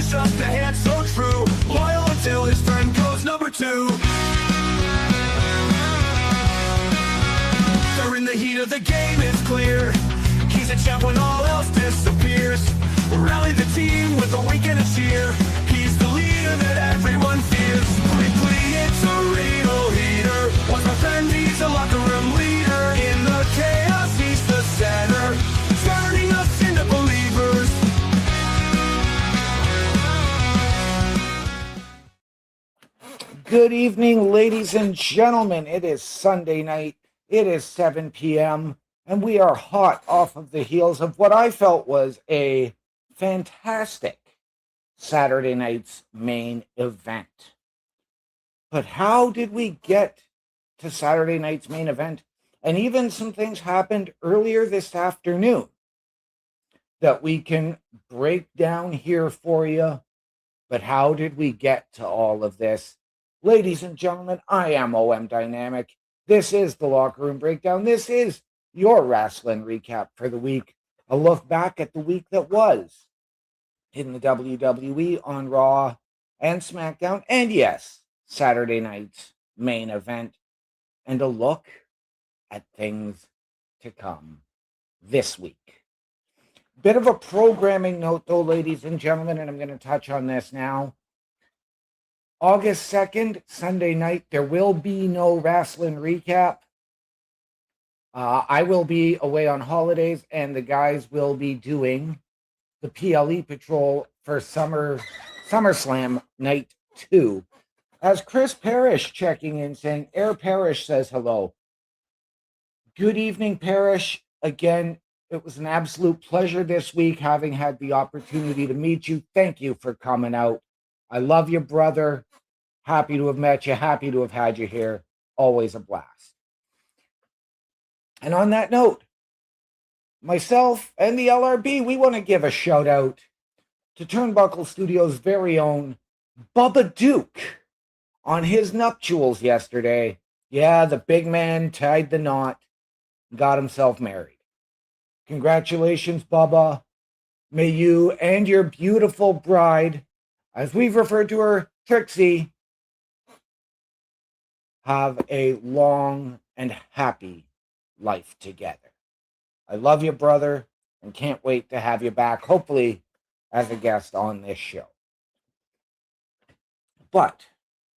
is just a hand so true, loyal until his friend goes number 2. During the heat of the game, it's clear he's a champ when all else disappears. Rally the team with a wink and a cheer. He's the leader that everyone fears. Quickly, it's a real heater. Once my friend, he's a locker room leader. In the chaos, he's the center, turning us into believers. Good evening, ladies and gentlemen. It is Sunday night. It is 7 p.m. and we are hot off of the heels of what I felt was a fantastic Saturday night's main event. But how did we get to Saturday night's main event? And even some things happened earlier this afternoon that we can break down here for you. But how did we get to all of this? Ladies and gentlemen, I am OM Dynamic. This is the Locker Room Breakdown. This is your Rasslin recap for the week. A look back at the week that was in the WWE on Raw and SmackDown. And yes, Saturday night's main event. And a look at things to come this week. Bit of a programming note though, ladies and gentlemen, and I'm going to touch on this now. August 2nd, Sunday night, there will be no Rasslin recap. I will be away on holidays, and the guys will be doing the PLE Patrol for SummerSlam Night 2. As Chris Parrish checking in, saying, Air Parrish says hello. Good evening, Parrish. Again, it was an absolute pleasure this week, having had the opportunity to meet you. Thank you for coming out. I love you, brother. Happy to have met you. Happy to have had you here. Always a blast. And on that note, myself and the LRB, we want to give a shout out to Turnbuckle Studios' very own Bubba Duke on his nuptials yesterday. Yeah, the big man tied the knot, got himself married. Congratulations, Bubba. May you and your beautiful bride, as we've referred to her, Trixie, have a long and happy life together. I love you, brother, and can't wait to have you back, hopefully as a guest on this show. But,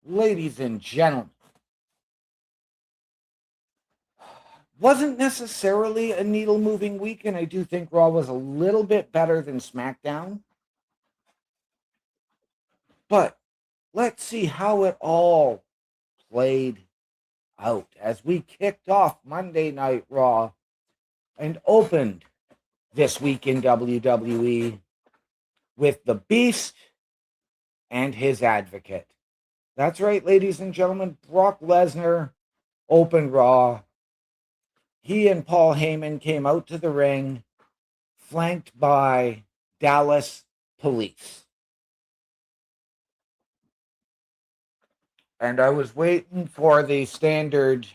ladies and gentlemen, wasn't necessarily a needle-moving week, and I do think Raw was a little bit better than SmackDown. But let's see how it all played out as we kicked off Monday Night Raw and opened this week in WWE with the Beast and his advocate. That's right, ladies and gentlemen, Brock Lesnar opened Raw. He and Paul Heyman came out to the ring, flanked by Dallas police. And I was waiting for the standard,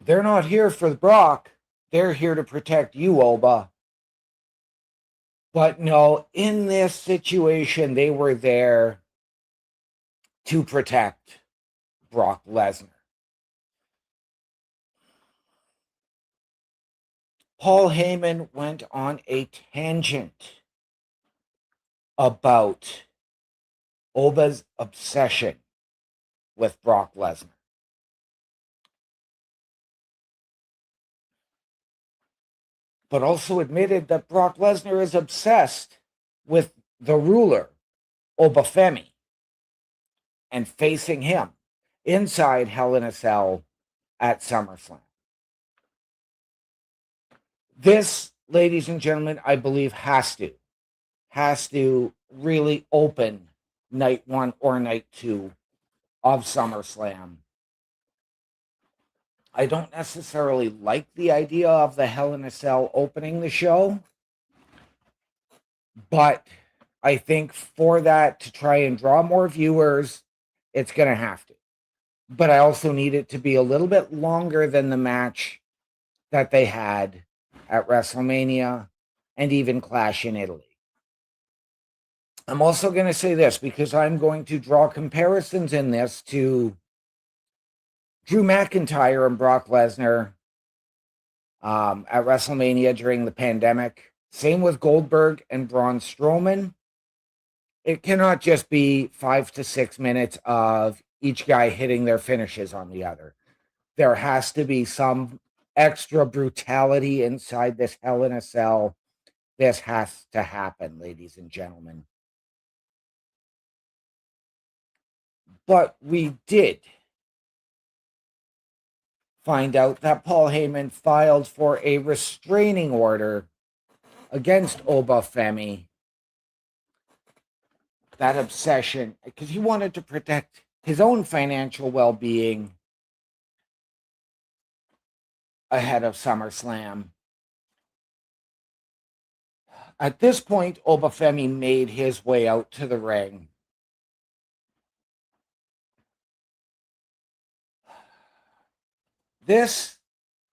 they're not here for Brock, they're here to protect you, Oba. But no, in this situation, they were there to protect Brock Lesnar. Paul Heyman went on a tangent about Oba's obsession with Brock Lesnar. But also admitted that Brock Lesnar is obsessed with the ruler, Obafemi, and facing him inside Hell in a Cell at SummerSlam. This, ladies and gentlemen, I believe has to really open night 1 or night 2 of SummerSlam. I don't necessarily like the idea of the Hell in a Cell opening the show, but I think for that to try and draw more viewers, it's going to have to. But I also need it to be a little bit longer than the match that they had at WrestleMania and even Clash in Italy. I'm also going to say this because I'm going to draw comparisons in this to Drew McIntyre and Brock Lesnar at WrestleMania during the pandemic. Same with Goldberg and Braun Strowman. It cannot just be 5 to 6 minutes of each guy hitting their finishes on the other. There has to be some extra brutality inside this Hell in a Cell. This has to happen, ladies and gentlemen. But we did find out that Paul Heyman filed for a restraining order against Obafemi. That obsession, because he wanted to protect his own financial well-being ahead of SummerSlam. At this point, Obafemi made his way out to the ring. This,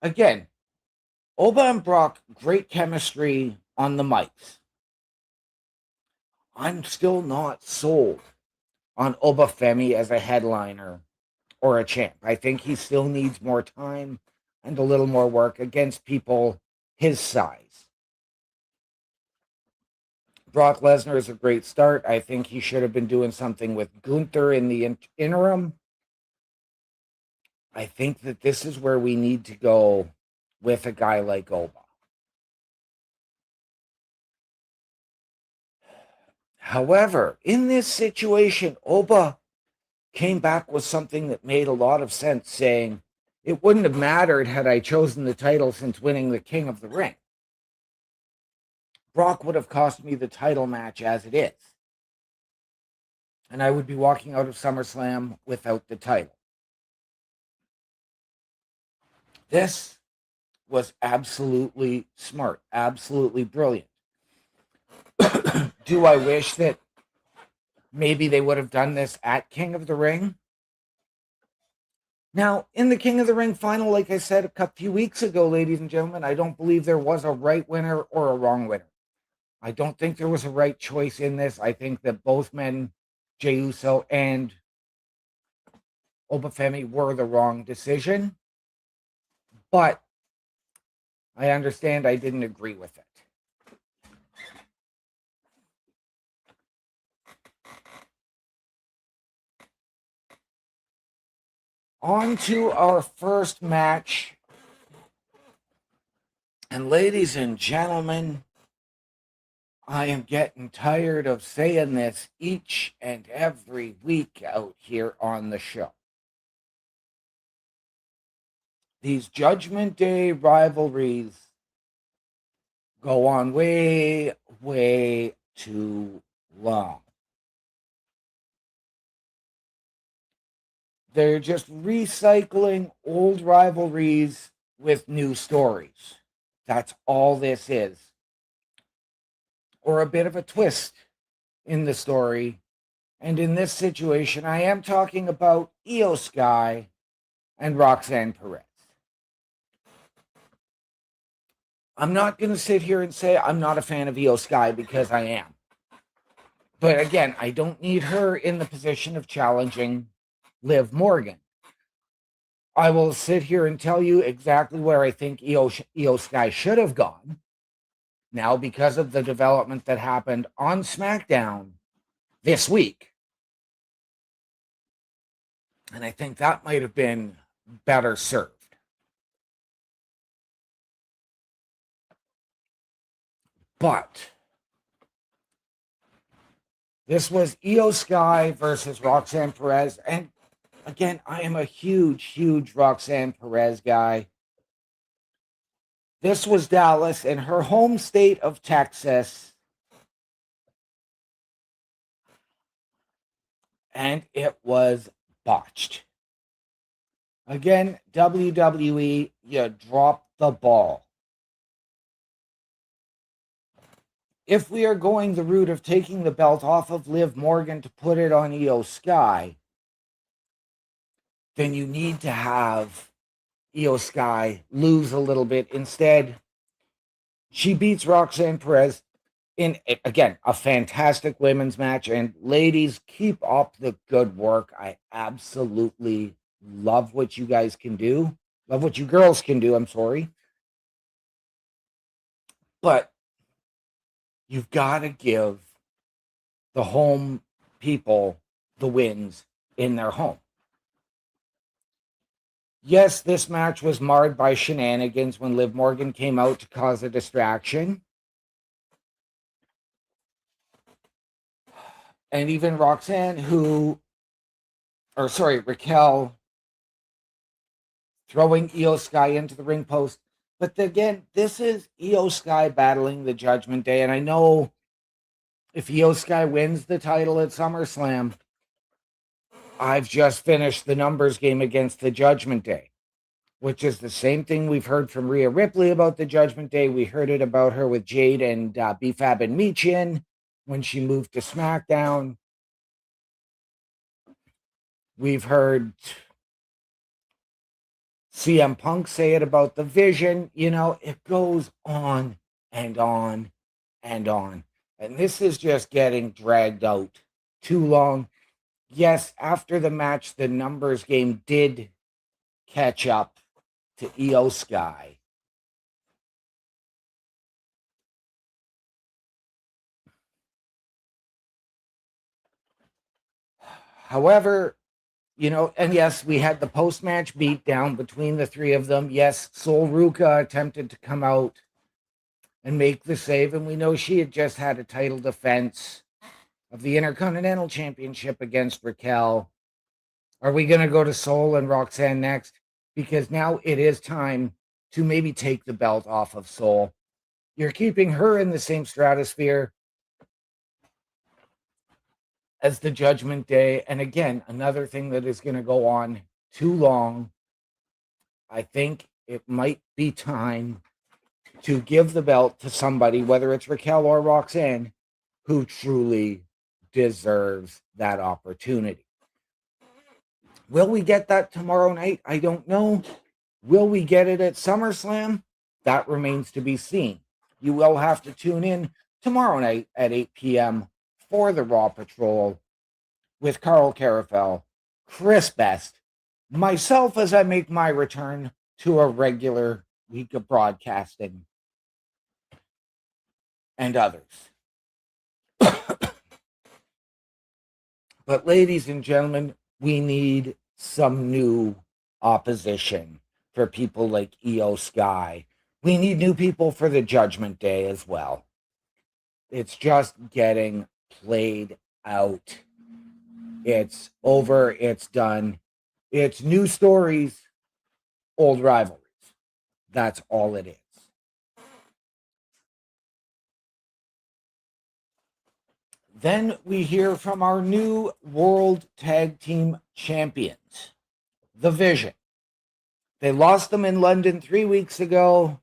again, Oba and Brock, great chemistry on the mics. I'm still not sold on Obafemi as a headliner or a champ. I think he still needs more time and a little more work against people his size. Brock Lesnar is a great start. I think he should have been doing something with Gunther in the interim. I think that this is where we need to go with a guy like Oba. However, in this situation, Oba came back with something that made a lot of sense, saying, it wouldn't have mattered had I chosen the title since winning the King of the Ring. Brock would have cost me the title match as it is. And I would be walking out of SummerSlam without the title. This was absolutely smart, absolutely brilliant. Do I wish that maybe they would have done this at King of the Ring? Now, in the King of the Ring final, like I said a few weeks ago, ladies and gentlemen, I don't believe there was a right winner or a wrong winner. I don't think there was a right choice in this. I think that both men, Jey Uso and Obafemi, were the wrong decision. But I understand I didn't agree with it. On to our first match. And ladies and gentlemen, I am getting tired of saying this each and every week out here on the show. These Judgment Day rivalries go on way, way too long. They're just recycling old rivalries with new stories. That's all this is. Or a bit of a twist in the story. And in this situation, I am talking about Io Sky and Roxanne Perez. I'm not going to sit here and say I'm not a fan of Io Sky, because I am. But again, I don't need her in the position of challenging Liv Morgan. I will sit here and tell you exactly where I think Io Sky should have gone. Now, because of the development that happened on SmackDown this week. And I think that might have been better served. But this was Io Sky versus Roxanne Perez. And again, I am a huge, huge Roxanne Perez guy. This was Dallas in her home state of Texas. And it was botched. Again, WWE, you dropped the ball. If we are going the route of taking the belt off of Liv Morgan to put it on Io Sky, then you need to have Io Sky lose a little bit. Instead, she beats Roxanne Perez in, again, a fantastic women's match. And ladies, keep up the good work. I absolutely love what you guys can do. Love what you girls can do. I'm sorry. But you've got to give the home people the wins in their home. Yes, this match was marred by shenanigans when Liv Morgan came out to cause a distraction. And even Raquel throwing Io Sky into the ring post. But again, this is Io Sky battling the Judgment Day. And I know if Io Sky wins the title at SummerSlam, I've just finished the numbers game against the Judgment Day, which is the same thing we've heard from Rhea Ripley about the Judgment Day. We heard it about her with Jade and B-Fab and Michin when she moved to SmackDown. We've heard CM Punk say it about the Vision. You know, it goes on and on and on. And this is just getting dragged out too long. Yes, after the match, the numbers game did catch up to Io Sky. However, you know, and yes, we had the post-match beatdown between the three of them. Yes, Sol Ruka attempted to come out and make the save, and we know she had just had a title defense of the Intercontinental Championship against Raquel. Are we going to go to Sol and Roxanne next? Because now it is time to maybe take the belt off of Sol. You're keeping her in the same stratosphere as the Judgment Day. And again, another thing that is going to go on too long. I think it might be time to give the belt to somebody, whether it's Raquel or Roxanne, who truly deserves that opportunity. Will we get that tomorrow night? I don't know. Will we get it at SummerSlam? That remains to be seen. You will have to tune in tomorrow night at 8 p.m. for the Raw Patrol with Carl Carafel, Chris Best, myself as I make my return to a regular week of broadcasting, and others. But ladies and gentlemen, we need some new opposition for people like Io Sky. We need new people for the Judgment Day as well. It's just getting played out. It's over. It's done. It's new stories, old rivalries. That's all it is. Then we hear from our new World Tag Team Champions, The Vision. They lost them in London 4 weeks ago.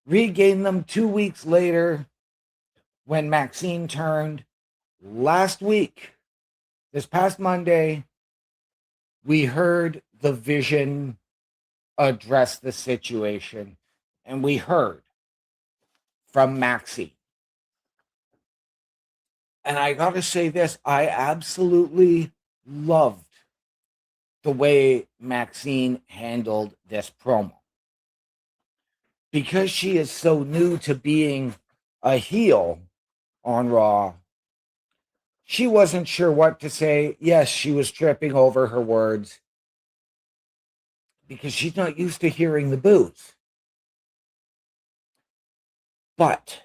Regained them 2 weeks later when Maxine turned. Last week, this past Monday, we heard The Vision address the situation, and we heard from Maxine. And I got to say this, I absolutely loved the way Maxine handled this promo. Because she is so new to being a heel on Raw, she wasn't sure what to say. Yes, she was tripping over her words because she's not used to hearing the boos. But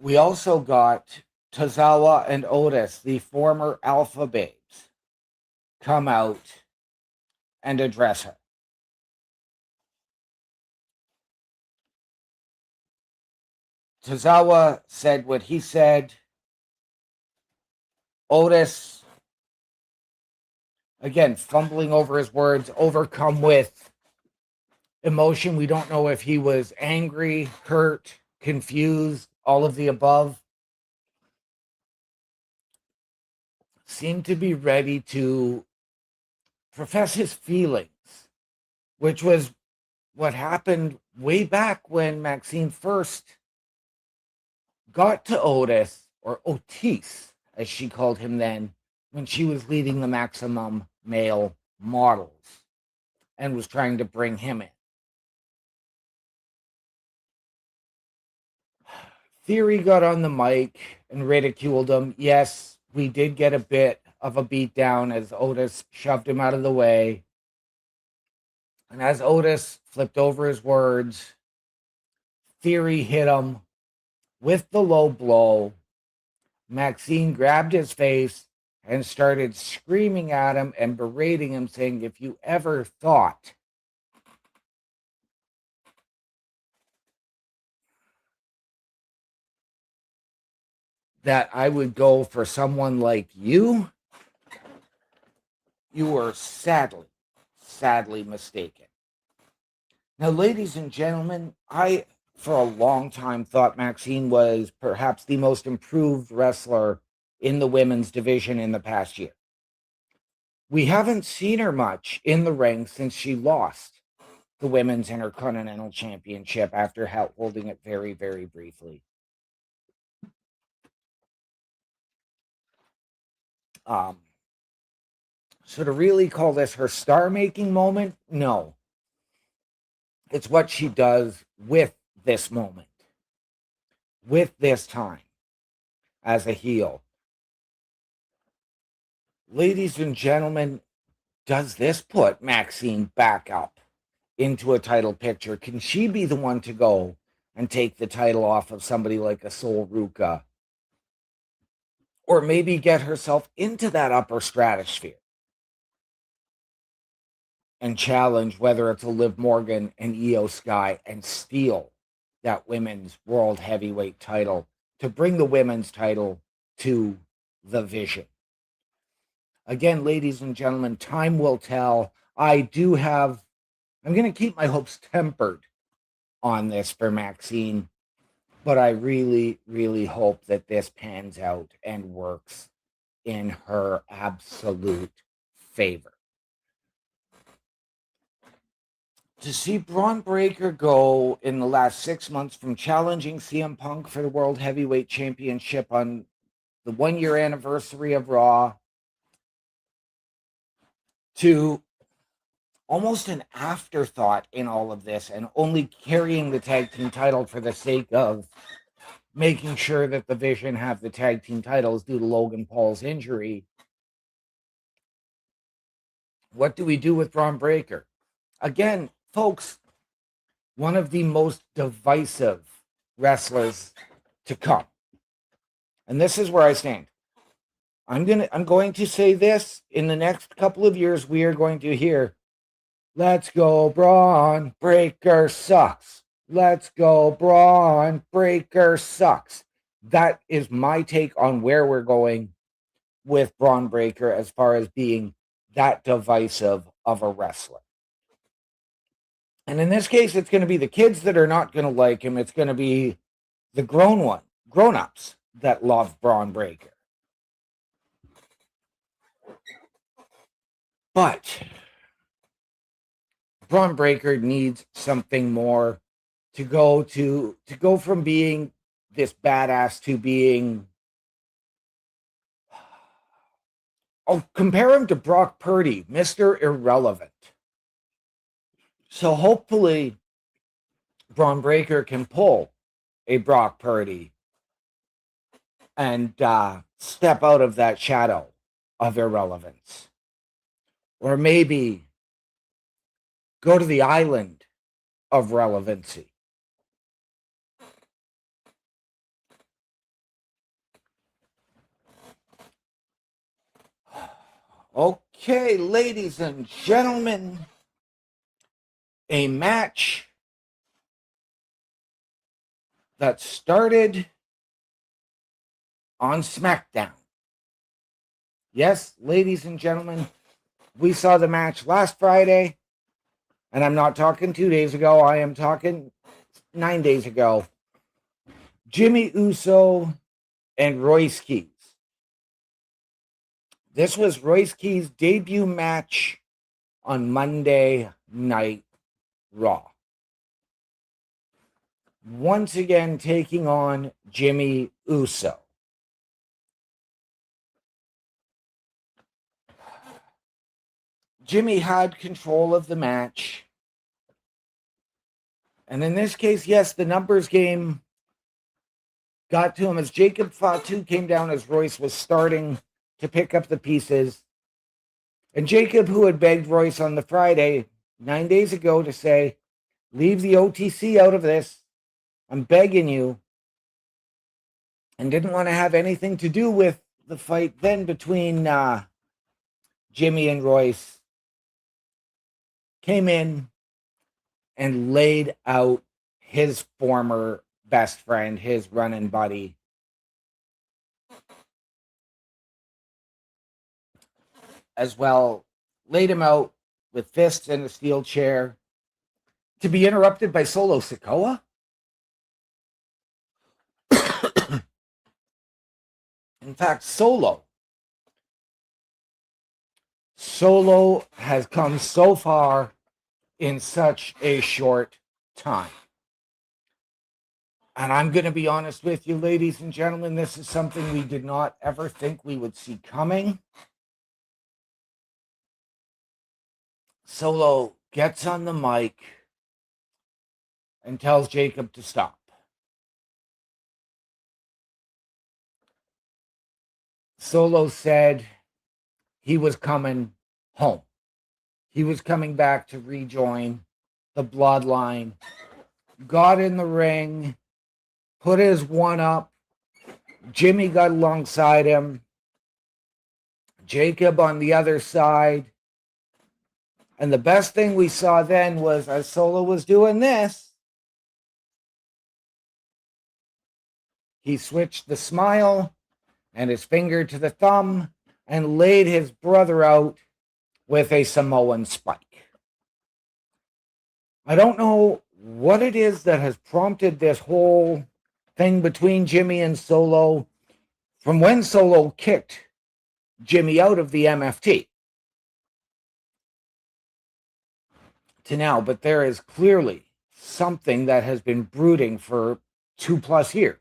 we also got Tozawa and Otis, the former Alpha Babes, come out and address her. Tozawa said what he said. Otis, again, fumbling over his words, overcome with emotion. We don't know if he was angry, hurt, confused, all of the above. Seemed to be ready to profess his feelings, which was what happened way back when Maxine first got to Otis, or Otis, as she called him then, when she was leading the Maximum Male Models and was trying to bring him in. Theory got on the mic and ridiculed him. Yes, we did get a bit of a beatdown as Otis shoved him out of the way. And as Otis flipped over his words, Theory hit him with the low blow. Maxine grabbed his face and started screaming at him and berating him, saying, if you ever thought that I would go for someone like you, you were sadly mistaken. Now, ladies and gentlemen, I, for a long time, thought Maxine was perhaps the most improved wrestler in the women's division in the past year. We haven't seen her much in the ring since she lost the Women's Intercontinental Championship after holding it very, very briefly. So to really call this her star-making moment, no. It's what she does with this moment, with this time as a heel. Ladies and gentlemen, does this put Maxine back up into a title picture? Can she be the one to go and take the title off of somebody like a Sol Ruca? Or maybe get herself into that upper stratosphere and challenge, whether it's a Liv Morgan and Io Sky, and steal that women's world heavyweight title to bring the women's title to the Vision. Again, ladies and gentlemen, time will tell. I'm going to keep my hopes tempered on this for Maxine, but I really, really hope that this pans out and works in her absolute favor. To see Braun Breaker go in the last 6 months from challenging CM Punk for the World Heavyweight Championship on the 1-year anniversary of Raw to almost an afterthought in all of this and only carrying the tag team title for the sake of making sure that the Vision have the tag team titles due to Logan Paul's injury. What do we do with Braun Breaker? Again, folks, one of the most divisive wrestlers to come. And this is where I stand. I'm going to say this. In the next couple of years, we are going to hear, let's go, Braun Breaker sucks. Let's go, Braun Breaker sucks. That is my take on where we're going with Braun Breaker as far as being that divisive of a wrestler. And in this case, it's going to be the kids that are not going to like him. It's going to be the grown-ups that love Braun Breaker. But Braun Breaker needs something more to go from being this badass to being. I'll compare him to Brock Purdy, Mr. Irrelevant. So hopefully Braun Breaker can pull a Brock Purdy and step out of that shadow of irrelevance. Or maybe go to the island of relevancy. Okay, ladies and gentlemen, a match that started on SmackDown. Yes, ladies and gentlemen, we saw the match last Friday, and I'm not talking 2 days ago, I am talking 9 days ago. Jimmy Uso and Royce Keys. This was Royce Keys' debut match on Monday Night Raw. once again taking on Jimmy Uso. Jimmy had control of the match. And in this case, yes, the numbers game got to him as Jacob Fatu came down as Royce was starting to pick up the pieces. And Jacob, who had begged Royce on the Friday, 9 days ago, to say, leave the OTC out of this. I'm begging you. And didn't want to have anything to do with the fight then between Jimmy and Royce. Came in and laid out his former best friend, his running buddy. As well, laid him out with fists in a steel chair to be interrupted by Solo Sikoa. In fact, Solo has come so far in such a short time. And I'm going to be honest with you, ladies and gentlemen, this is something we did not ever think we would see coming. Solo gets on the mic and tells Jacob to stop. Solo said he was coming home. He was coming back to rejoin the bloodline. Got in the ring, put his one up. Jimmy got alongside him. Jacob on the other side. And the best thing we saw then was as Solo was doing this, he switched the smile and his finger to the thumb and laid his brother out with a Samoan spike. I don't know what it is that has prompted this whole thing between Jimmy and Solo from when Solo kicked Jimmy out of the MFT to now, but there is clearly something that has been brooding for 2+ years,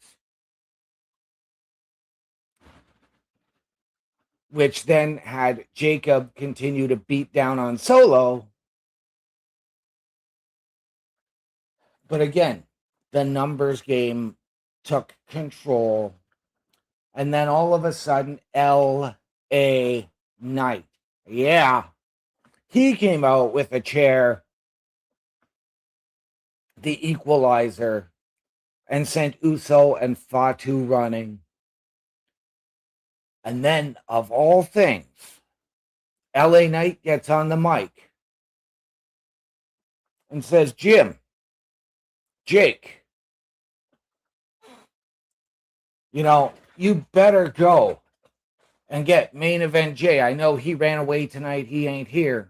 which then had Jacob continue to beat down on Solo. But again, the numbers game took control. And then all of a sudden, L.A. Knight. Yeah. He came out with a chair, the equalizer, and sent Uso and Fatu running. And then, of all things, L.A. Knight gets on the mic and says, Jake, you better go and get main event Jay. I know he ran away tonight. He ain't here.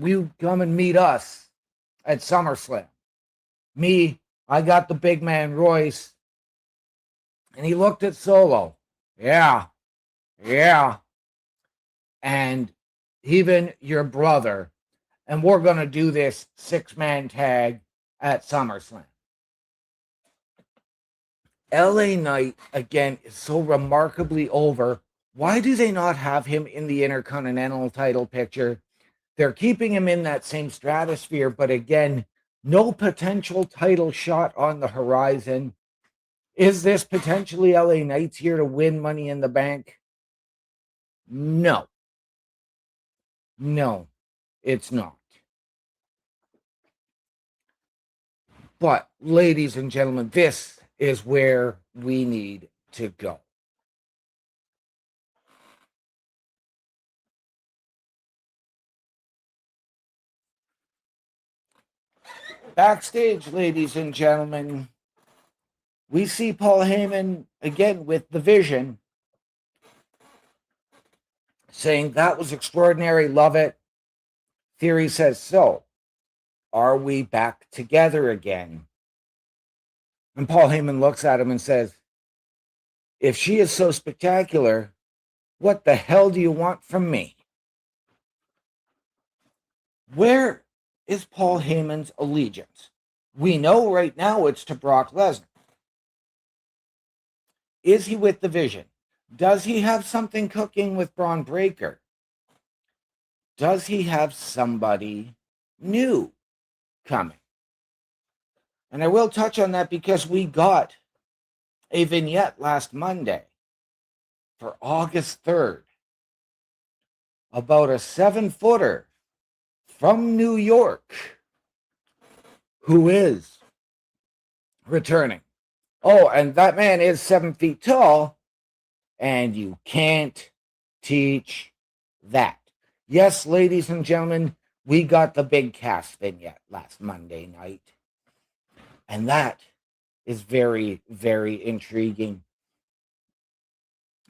You come and meet us at SummerSlam. Me, I got the big man Royce. And he looked at Solo. Yeah. And even your brother. And we're going to do this 6-man tag at SummerSlam. LA Knight, again, is so remarkably over. Why do they not have him in the Intercontinental title picture? They're keeping him in that same stratosphere, but again, no potential title shot on the horizon. Is this potentially LA Knight's here to win Money in the Bank? No, it's not. But, ladies and gentlemen, this is where we need to go. Backstage, ladies and gentlemen, we see Paul Heyman again with the Vision saying that was extraordinary, love it. Theory says, so are we back together again? And Paul Heyman looks at him and says, if she is so spectacular, what the hell do you want from me? Where is Paul Heyman's allegiance? We know right now it's to Brock Lesnar. Is he with the Vision? Does he have something cooking with Braun Breaker? Does he have somebody new coming? And I will touch on that because we got a vignette last Monday for August 3rd about a 7-footer from New York who is returning. Oh, and that man is 7 feet tall, and you can't teach that. Yes, ladies and gentlemen, we got the big cast vignette last Monday night. And that is very, very intriguing.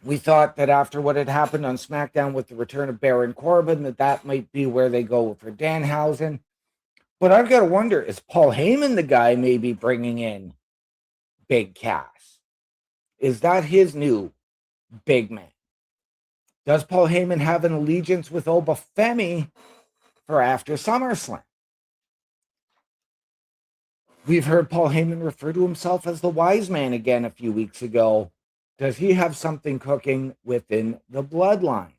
We thought that after what had happened on SmackDown with the return of Baron Corbin, that might be where they go for Danhausen. But I've got to wonder, is Paul Heyman the guy maybe bringing in Big Cass? Is that his new big man? Does Paul Heyman have an allegiance with Obafemi for after SummerSlam? We've heard Paul Heyman refer to himself as the wise man again a few weeks ago. Does he have something cooking within the bloodline?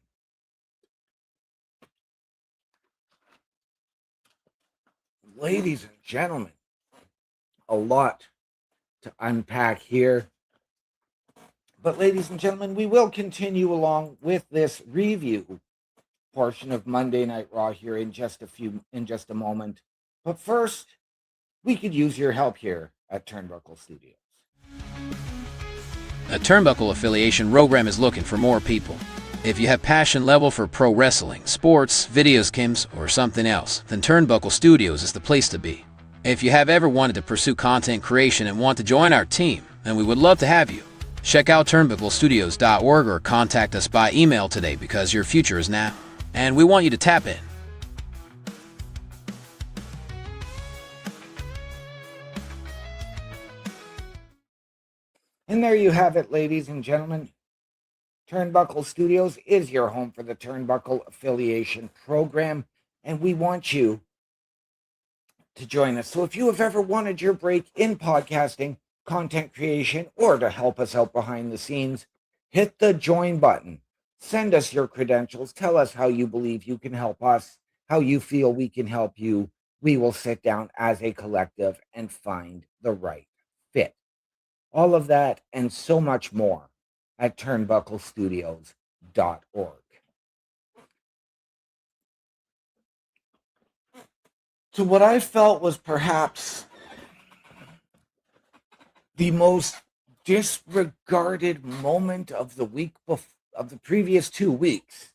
Ladies and gentlemen, a lot to unpack here. But ladies and gentlemen, we will continue along with this review portion of Monday Night Raw here in just a moment. But first, we could use your help here at Turnbuckle Studios. A Turnbuckle affiliation program is looking for more people. If you have passion level for pro wrestling, sports, video games, or something else, then Turnbuckle Studios is the place to be. If you have ever wanted to pursue content creation and want to join our team, then we would love to have you. Check out turnbucklestudios.org or contact us by email today because your future is now, and we want you to tap in. And there you have it, ladies and gentlemen. Turnbuckle Studios is your home for the Turnbuckle Affiliation Program, and we want you to join us. So if you have ever wanted your break in podcasting, content creation, or to help us out behind the scenes, hit the join button. Send us your credentials. Tell us how you believe you can help us, how you feel we can help you. We will sit down as a collective and find the right fit. All of that and so much more at turnbucklestudios.org. So what I felt was perhaps the most disregarded moment of the week of the previous 2 weeks,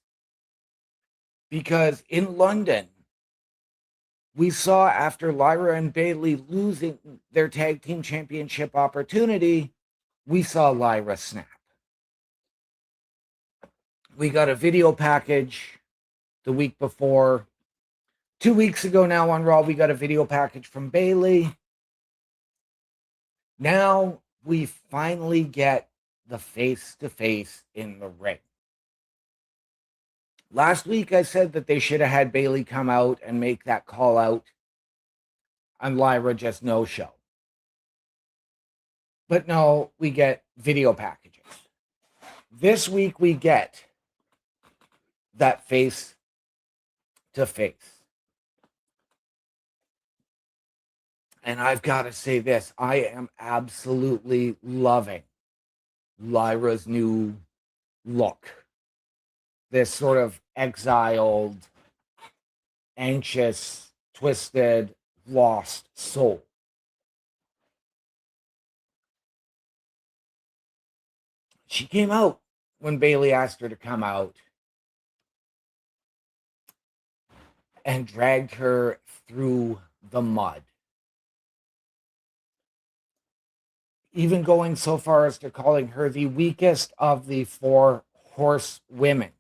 because in London we saw, after Lyra and Bayley losing their tag team championship opportunity, we saw Lyra snap. We got a video package the week before. 2 weeks ago now on Raw, we got a video package from Bayley. Now we finally get the face-to-face in the ring. Last week I said that they should have had Bayley come out and make that call out and Lyra just no-show. But no, we get video packages. This week we get that face-to-face. And I've got to say this, I am absolutely loving Lyra's new look. This sort of exiled, anxious, twisted, lost soul. She came out when Bayley asked her to come out and dragged her through the mud. Even going so far as to calling her the weakest of the 4 horsewomen.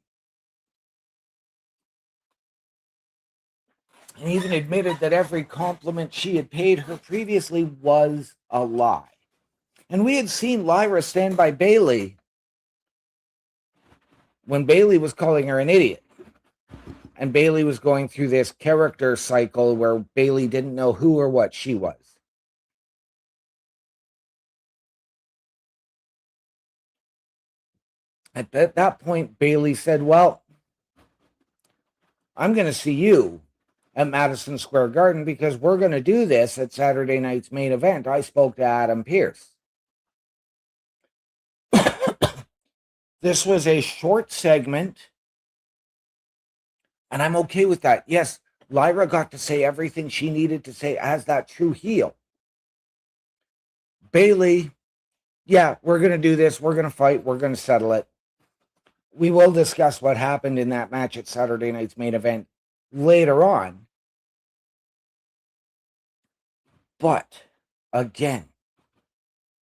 And even admitted that every compliment she had paid her previously was a lie. And we had seen Lyra stand by Bayley when Bayley was calling her an idiot. And Bayley was going through this character cycle where Bayley didn't know who or what she was. At that point, Bailey said, well, I'm going to see you at Madison Square Garden because we're going to do this at Saturday night's main event. I spoke to Adam Pearce. This was a short segment, and I'm okay with that. Yes, Lyra got to say everything she needed to say as that true heel. Bailey, yeah, we're going to do this. We're going to fight. We're going to settle it. We will discuss what happened in that match at Saturday night's main event later on. But again,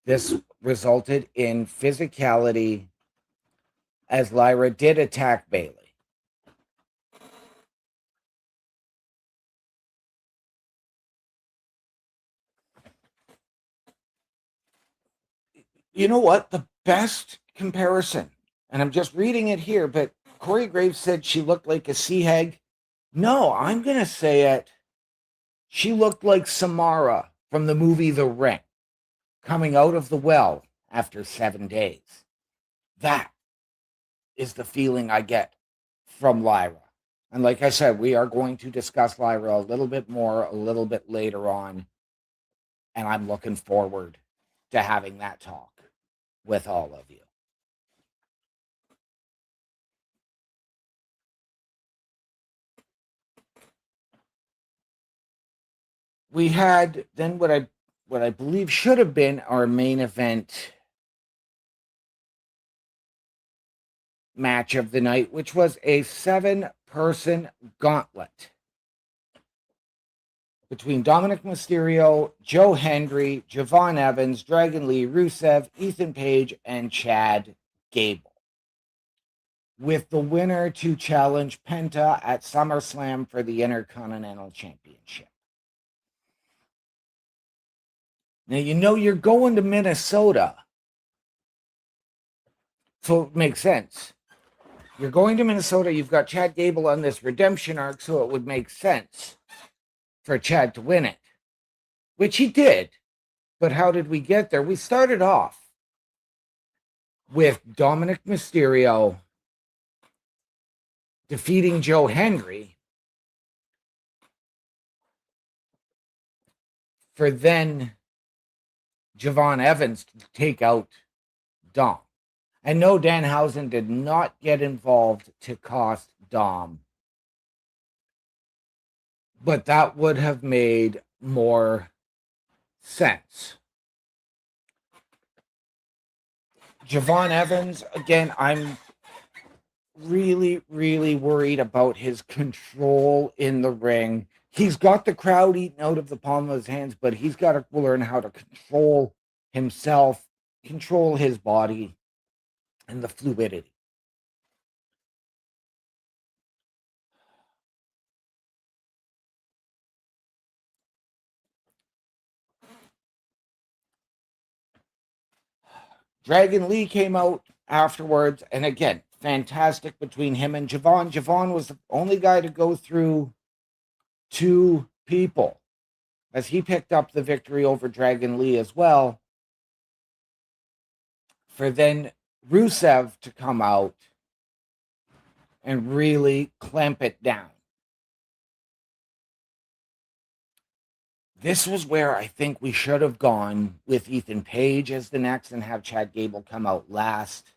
this resulted in physicality as Lyra did attack Bailey. You know what? The best comparison, and I'm just reading it here, but Corey Graves said she looked like a sea hag. No, I'm going to say it. She looked like Samara from the movie The Ring, coming out of the well after 7 days. That is the feeling I get from Lyra. And like I said, we are going to discuss Lyra a little bit more, a little bit later on. And I'm looking forward to having that talk with all of you. We had then what I believe should have been our main event match of the night, which was a 7-person gauntlet between Dominic Mysterio, Joe Hendry, Javon Evans, Dragon Lee, Rusev, Ethan Page, and Chad Gable, with the winner to challenge Penta at SummerSlam for the Intercontinental Championship. Now, you know you're going to Minnesota, so it makes sense. You're going to Minnesota, you've got Chad Gable on this redemption arc, so it would make sense for Chad to win it, which he did. But how did we get there? We started off with Dominic Mysterio defeating Joe Hendry for then Javon Evans to take out Dom. And no, Danhausen did not get involved to cost Dom. But that would have made more sense. Javon Evans, again, I'm really, really worried about his control in the ring. He's got the crowd eaten out of the palm of his hands, but he's got to learn how to control himself, control his body, and the fluidity. Dragon Lee came out afterwards, and again, fantastic between him and Javon. Javon was the only guy to go through 2 people, as he picked up the victory over Dragon Lee as well, for then Rusev to come out and really clamp it down. This was where I think we should have gone with Ethan Page as the next and have Chad Gable come out last.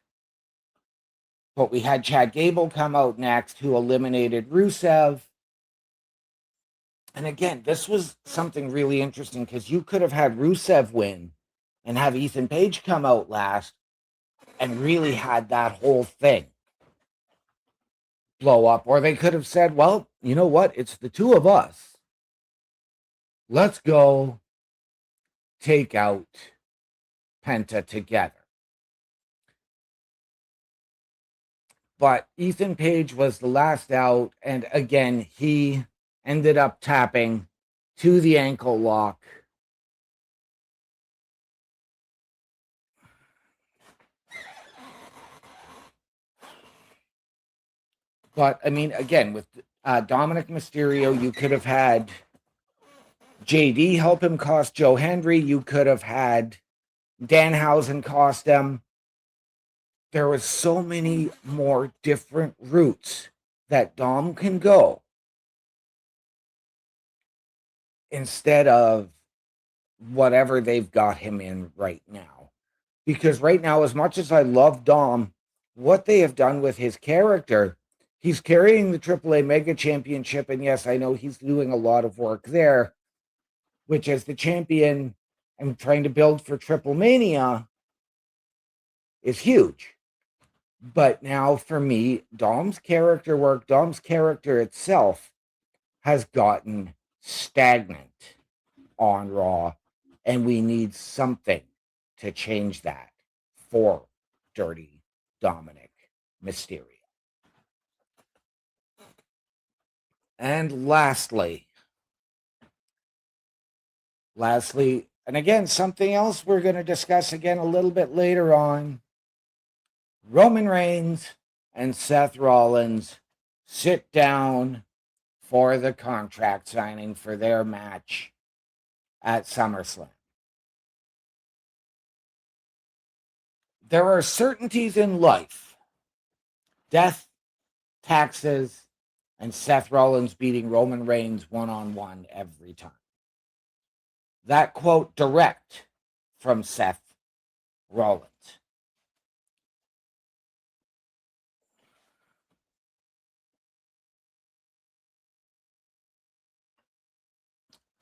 But we had Chad Gable come out next, who eliminated Rusev. And again, this was something really interesting because you could have had Rusev win and have Ethan Page come out last and really had that whole thing blow up. Or they could have said, well, you know what? It's the 2 of us. Let's go take out Penta together. But Ethan Page was the last out. And again, he ended up tapping to the ankle lock. But, I mean, again, with Dominic Mysterio, you could have had JD help him cost Joe Hendry. You could have had Danhausen cost him. there was so many more different routes that Dom can go instead of whatever they've got him in right now. Because right now, as much as I love Dom, what they have done with his character, he's carrying the AAA Mega Championship, and yes, I know he's doing a lot of work there, which as the champion and trying to build for Triple Mania is huge. But now for me, Dom's character work, Dom's character itself has gotten stagnant on Raw, and we need something to change that for Dirty Dominic Mysterio. And lastly, and again, something else we're going to discuss again a little bit later on, Roman Reigns and Seth Rollins sit down for the contract signing for their match at SummerSlam. There are certainties in life: death, taxes, and Seth Rollins beating Roman Reigns one-on-one every time. That quote direct from Seth Rollins.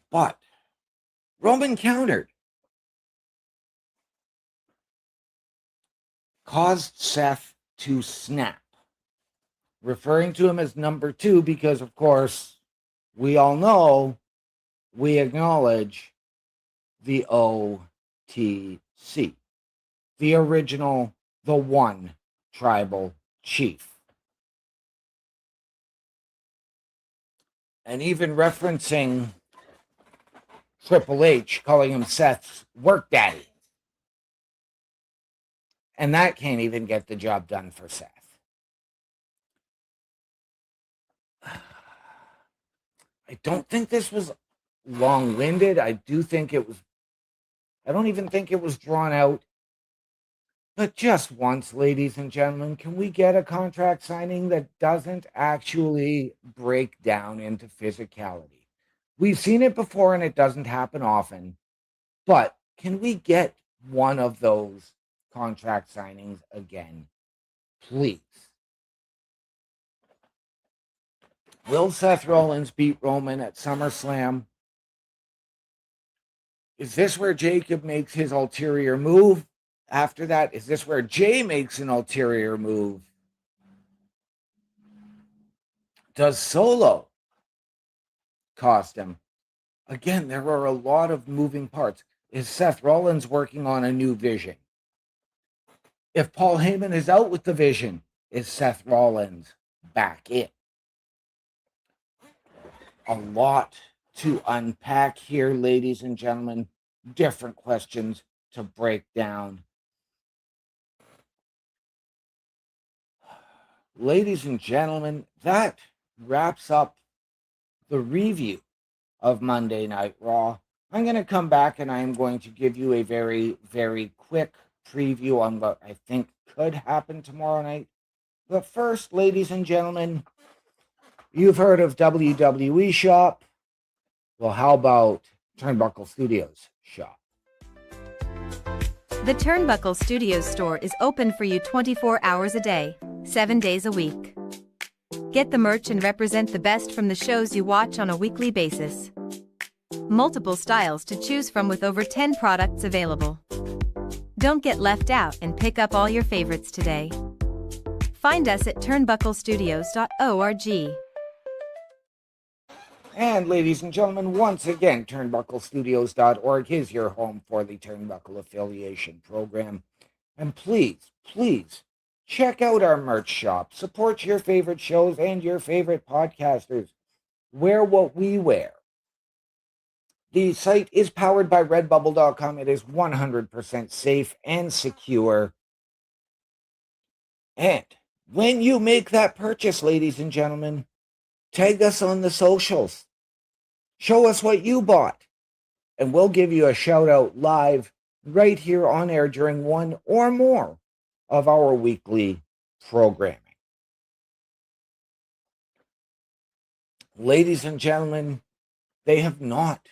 But Roman countered, caused Seth to snap, referring to him as number 2 because, of course, we all know, we acknowledge the OTC, the original, the one tribal chief. And even referencing Triple H, calling him Seth's work daddy. And that can't even get the job done for Seth. I don't think this was long-winded. I don't even think it was drawn out. But just once, ladies and gentlemen, can we get a contract signing that doesn't actually break down into physicality? We've seen it before and it doesn't happen often. But can we get one of those contract signings again, please? Will Seth Rollins beat Roman at SummerSlam? Is this where Jacob makes his ulterior move? After that, is this where Jay makes an ulterior move? Does Solo cost him? Again, there are a lot of moving parts. Is Seth Rollins working on a new vision? If Paul Heyman is out with the vision, is Seth Rollins back in? A lot to unpack here, ladies and gentlemen. Different questions to break down. Ladies and gentlemen, that wraps up the review of Monday Night Raw. I'm going to come back and I'm going to give you a very, very quick preview on what I think could happen tomorrow night. But first, ladies and gentlemen, you've heard of WWE Shop. Well, how about Turnbuckle Studios Shop? The Turnbuckle Studios store is open for you 24 hours a day, 7 days a week. Get the merch and represent the best from the shows you watch on a weekly basis. Multiple styles to choose from with over 10 products available. Don't get left out and pick up all your favorites today. Find us at turnbucklestudios.org. And ladies and gentlemen, once again, turnbucklestudios.org is your home for the Turnbuckle Affiliation Program. And please, please, check out our merch shop. Support your favorite shows and your favorite podcasters. Wear what we wear. The site is powered by redbubble.com. It is 100% safe and secure. And when you make that purchase, ladies and gentlemen, tag us on the socials. Show us what you bought. And we'll give you a shout out live right here on air during one or more of our weekly programming. Ladies and gentlemen, they have not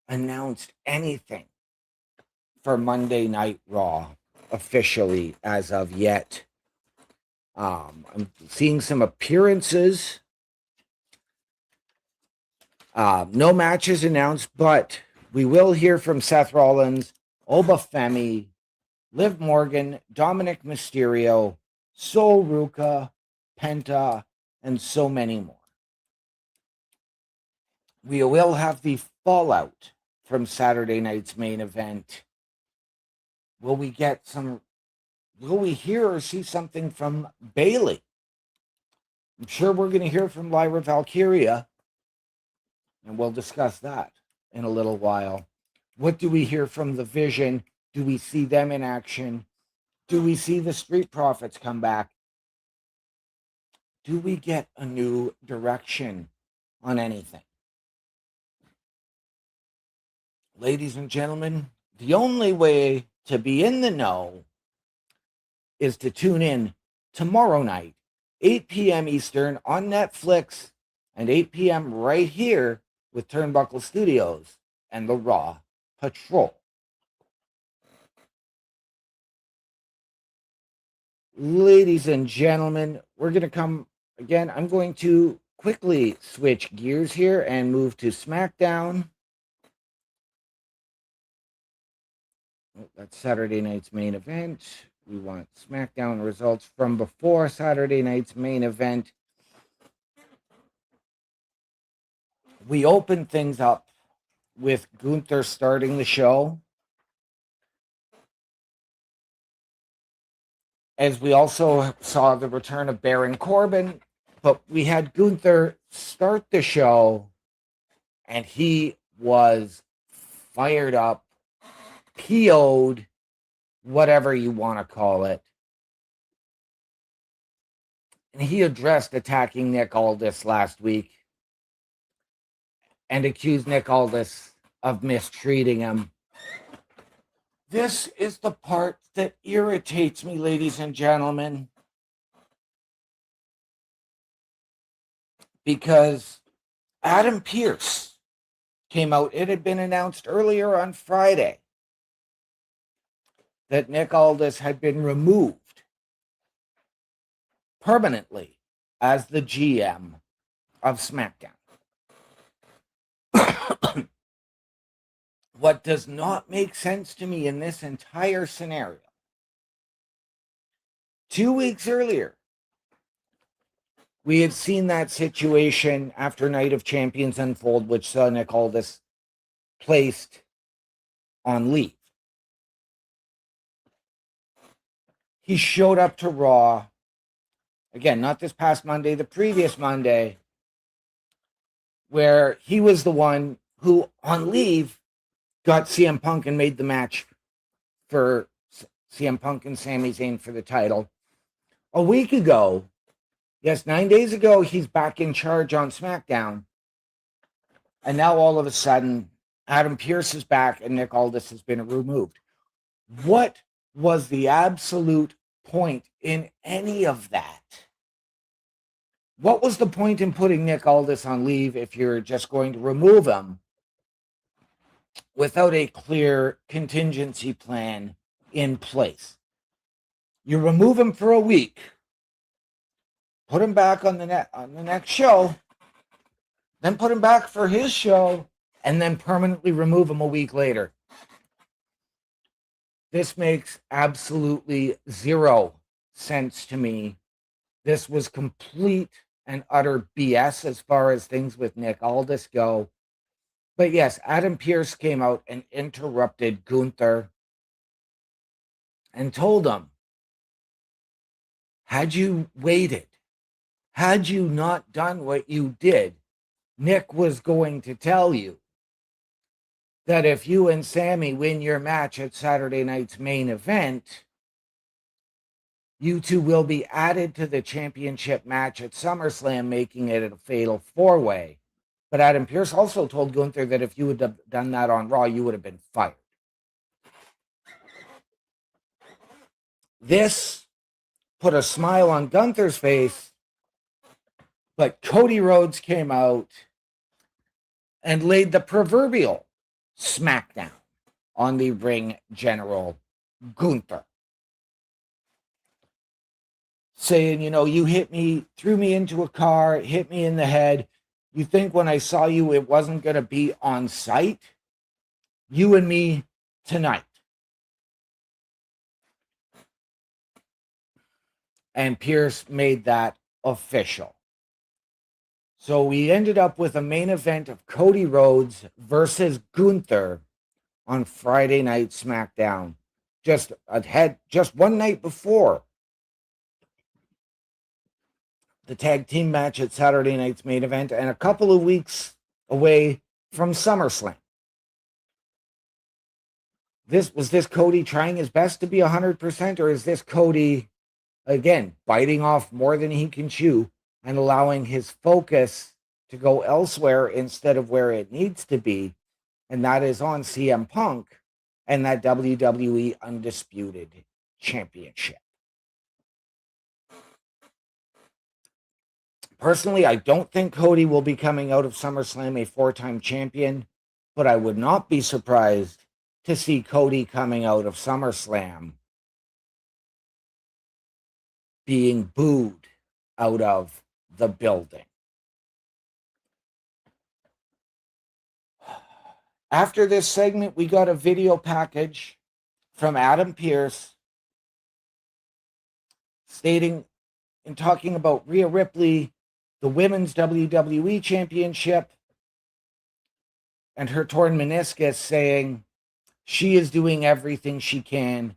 announced anything for Monday Night Raw officially as of yet. I'm seeing some appearances. No matches announced, but we will hear from Seth Rollins, Obafemi, Liv Morgan, Dominic Mysterio, Sol Ruka, Penta, and so many more. We will have the fallout from Saturday night's main event. Will we hear or see something from Bayley? I'm sure we're going to hear from Lyra Valkyria, and we'll discuss that in a little while. What do we hear from the Vision? Do we see them in action? Do we see the Street Profits come back? Do we get a new direction on anything? Ladies and gentlemen, the only way to be in the know is to tune in tomorrow night, 8 p.m. Eastern on Netflix and 8 p.m. right here with Turnbuckle Studios and the Raw Patrol. Ladies and gentlemen, we're going to come again. I'm going to quickly switch gears here and move to SmackDown. That's Saturday night's main event. We want SmackDown results from before Saturday night's main event. We open things up with Gunther starting the show, as we also saw the return of Baron Corbin, but we had Gunther start the show, and he was fired up, PO'd, whatever you want to call it. And he addressed attacking Nick Aldis last week and accused Nick Aldis of mistreating him. This is the part that irritates me, ladies and gentlemen, because Adam Pearce came out. It had been announced earlier on Friday that Nick Aldis had been removed permanently as the GM of SmackDown. What does not make sense to me in this entire scenario, 2 weeks earlier, we had seen that situation after Night of Champions unfold, which saw Nick Aldis placed on leave. He showed up to Raw, again, not this past Monday, the previous Monday, where he was the one who, on leave, got CM Punk and made the match for CM Punk and Sami Zayn for the title. A week ago, yes, 9 days ago, he's back in charge on SmackDown. And now all of a sudden, Adam Pearce is back and Nick Aldis has been removed. What was the absolute point in any of that? What was the point in putting Nick Aldis on leave if you're just going to remove him without a clear contingency plan in place? You remove him for a week, put him back on the next show, then put him back for his show, and then permanently remove him a week later. This makes absolutely zero sense to me. This was complete and utter BS as far as things with Nick Aldis go. But yes, Adam Pearce came out and interrupted Gunther and told him, had you waited, had you not done what you did, Nick was going to tell you that if you and Sammy win your match at Saturday night's main event, you two will be added to the championship match at SummerSlam, making it a fatal four-way. But Adam Pearce also told Gunther that if you would have done that on Raw, you would have been fired. This put a smile on Gunther's face, but Cody Rhodes came out and laid the proverbial smackdown on the ring general Gunther, saying, you hit me, threw me into a car, hit me in the head. You think when I saw you it wasn't going to be on site? You and me tonight. And Pierce made that official. So we ended up with a main event of Cody Rhodes versus Gunther on Friday Night SmackDown. Just one night before the tag team match at Saturday night's main event, and a couple of weeks away from SummerSlam. Was this Cody trying his best to be 100%, or is this Cody, again, biting off more than he can chew and allowing his focus to go elsewhere instead of where it needs to be, and that is on CM Punk and that WWE Undisputed Championship? Personally, I don't think Cody will be coming out of SummerSlam a 4-time champion, but I would not be surprised to see Cody coming out of SummerSlam being booed out of the building. After this segment, we got a video package from Adam Pearce stating and talking about Rhea Ripley, the Women's WWE Championship, and her torn meniscus, saying she is doing everything she can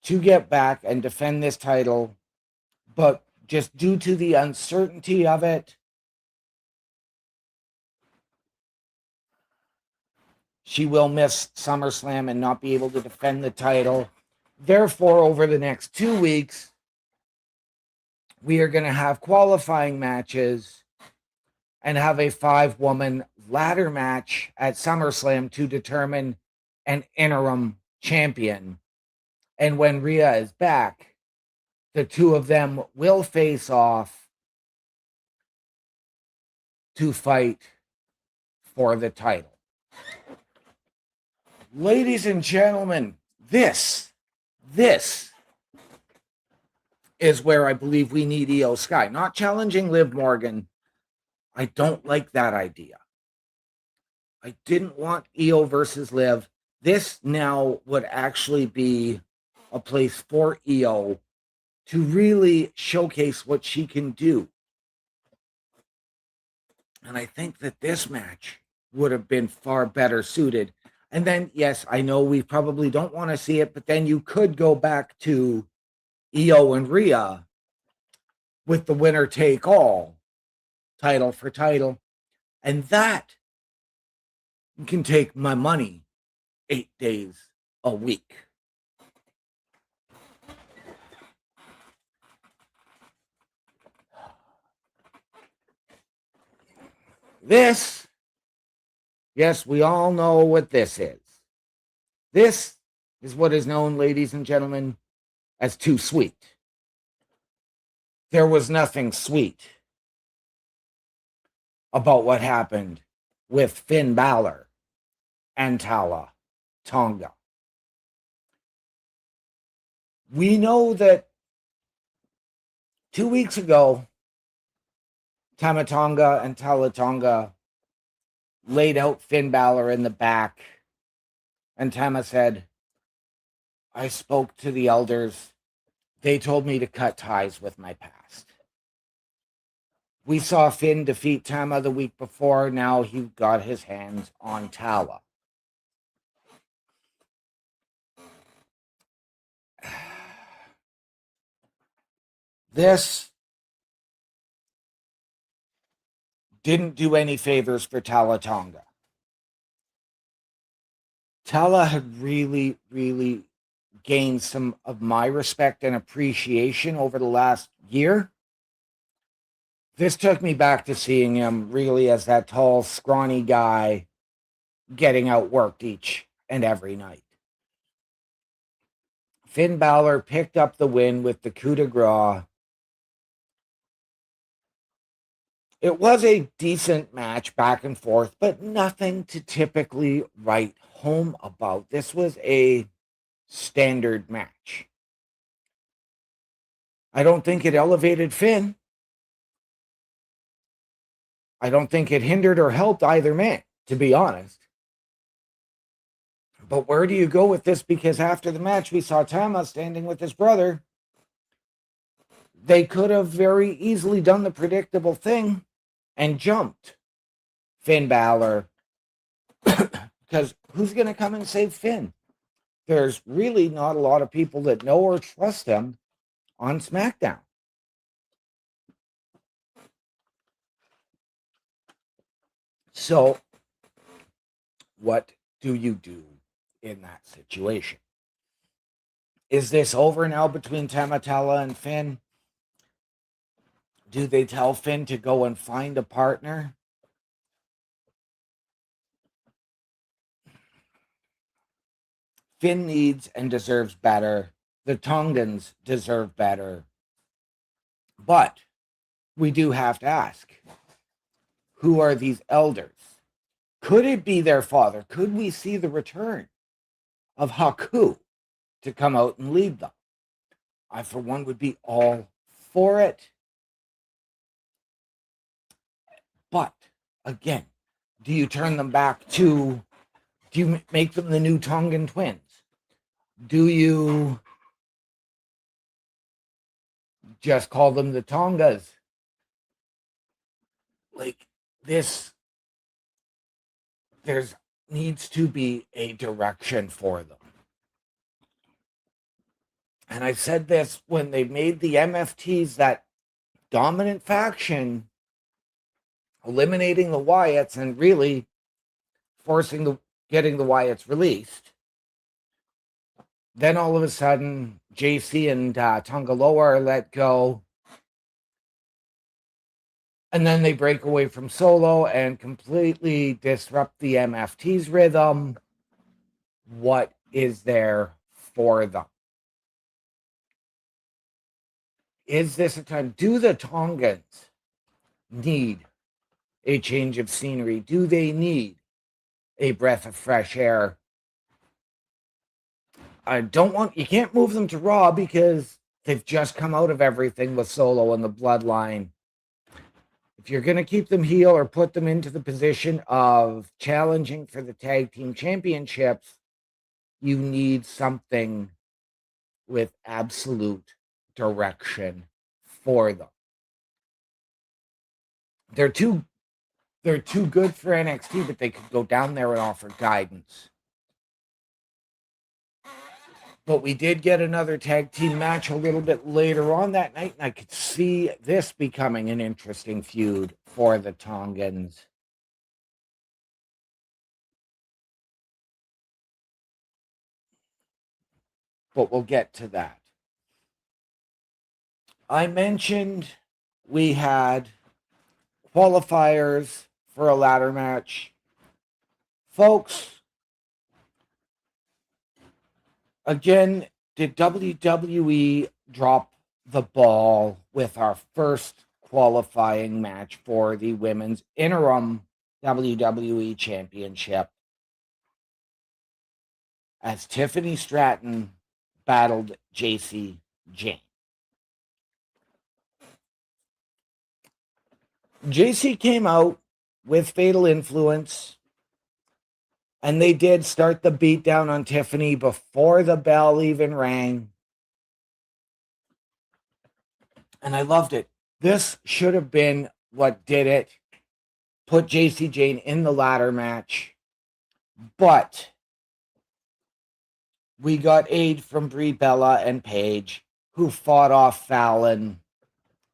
to get back and defend this title, but just due to the uncertainty of it, she will miss SummerSlam and not be able to defend the title. Therefore, over the next 2 weeks, we are going to have qualifying matches and have a 5-woman ladder match at SummerSlam to determine an interim champion. And when Rhea is back, the two of them will face off to fight for the title. Ladies and gentlemen, this is where I believe we need Io Sky. Not challenging Liv Morgan. I don't like that idea. I didn't want Io versus Liv. This now would actually be a place for Io to really showcase what she can do. And I think that this match would have been far better suited. And then, yes, I know we probably don't want to see it, but then you could go back to Io and Rhea with the winner take all, title for title. And that can take my money 8 days a week. This, yes, we all know what this is. This is what is known, ladies and gentlemen, as too sweet. There was nothing sweet about what happened with Finn Balor and Tala Tonga. We know that 2 weeks ago, Tama Tonga and Tala Tonga laid out Finn Balor in the back, and Tama said, I spoke to the elders. They told me to cut ties with my past. We saw Finn defeat Tama the week before. Now he got his hands on Tala. This didn't do any favors for Tala Tonga. Tala had really, really gained some of my respect and appreciation over the last year. This took me back to seeing him really as that tall, scrawny guy getting outworked each and every night. Finn Balor picked up the win with the coup de grace. It was a decent match back and forth, but nothing to typically write home about. This was a standard match. I don't think it elevated Finn. I don't think it hindered or helped either man, to be honest. But where do you go with this? Because after the match, we saw Tama standing with his brother. They could have very easily done the predictable thing and jumped Finn Balor. Because who's going to come and save Finn? There's really not a lot of people that know or trust him on SmackDown. So, what do you do in that situation? Is this over now between Tamatella and Finn? Do they tell Finn to go and find a partner? Finn needs and deserves better. The Tongans deserve better. But we do have to ask, who are these elders? Could it be their father? Could we see the return of Haku to come out and lead them? I, for one, would be all for it. But, again, do you turn them back to, do you make them the new Tongan twins? Do you just call them the Tongas? Like, this, there's needs to be a direction for them. And I said this when they made the MFTs that dominant faction, eliminating the Wyatts and really getting the Wyatts released. Then all of a sudden, JC and Tongaloa are let go. And then they break away from Solo and completely disrupt the MFT's rhythm. What is there for them? Is this a time? Do the Tongans need a change of scenery? Do they need a breath of fresh air? You can't move them to Raw because they've just come out of everything with Solo and the Bloodline. If you're going to keep them heel or put them into the position of challenging for the tag team championships, you need something with absolute direction for them. They're too good for NXT, but they could go down there and offer guidance. But we did get another tag team match a little bit later on that night, and I could see this becoming an interesting feud for the Tongans. But we'll get to that. I mentioned we had qualifiers for a ladder match. Folks, again, did WWE drop the ball with our first qualifying match for the women's interim WWE Championship as Tiffany Stratton battled JC Jane? JC came out with Fatal Influence, and they did start the beatdown on Tiffany before the bell even rang. And I loved it. This should have been what did it. Put JC Jane in the ladder match. But we got aid from Brie Bella and Paige, who fought off Fallon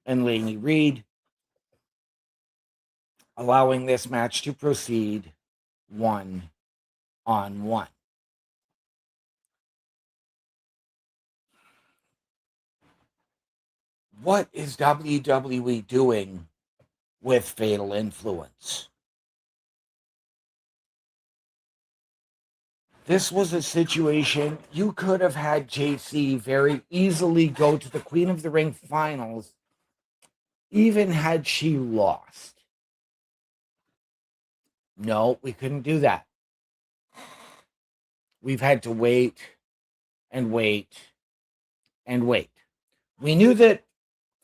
and Laney Reed, allowing this match to proceed 1-on-1. What is WWE doing with Fatal Influence? this was a situation you could have had JC very easily go to the Queen of the Ring finals, even had she lost. No, we couldn't do that. We've had to wait and wait and wait. We knew that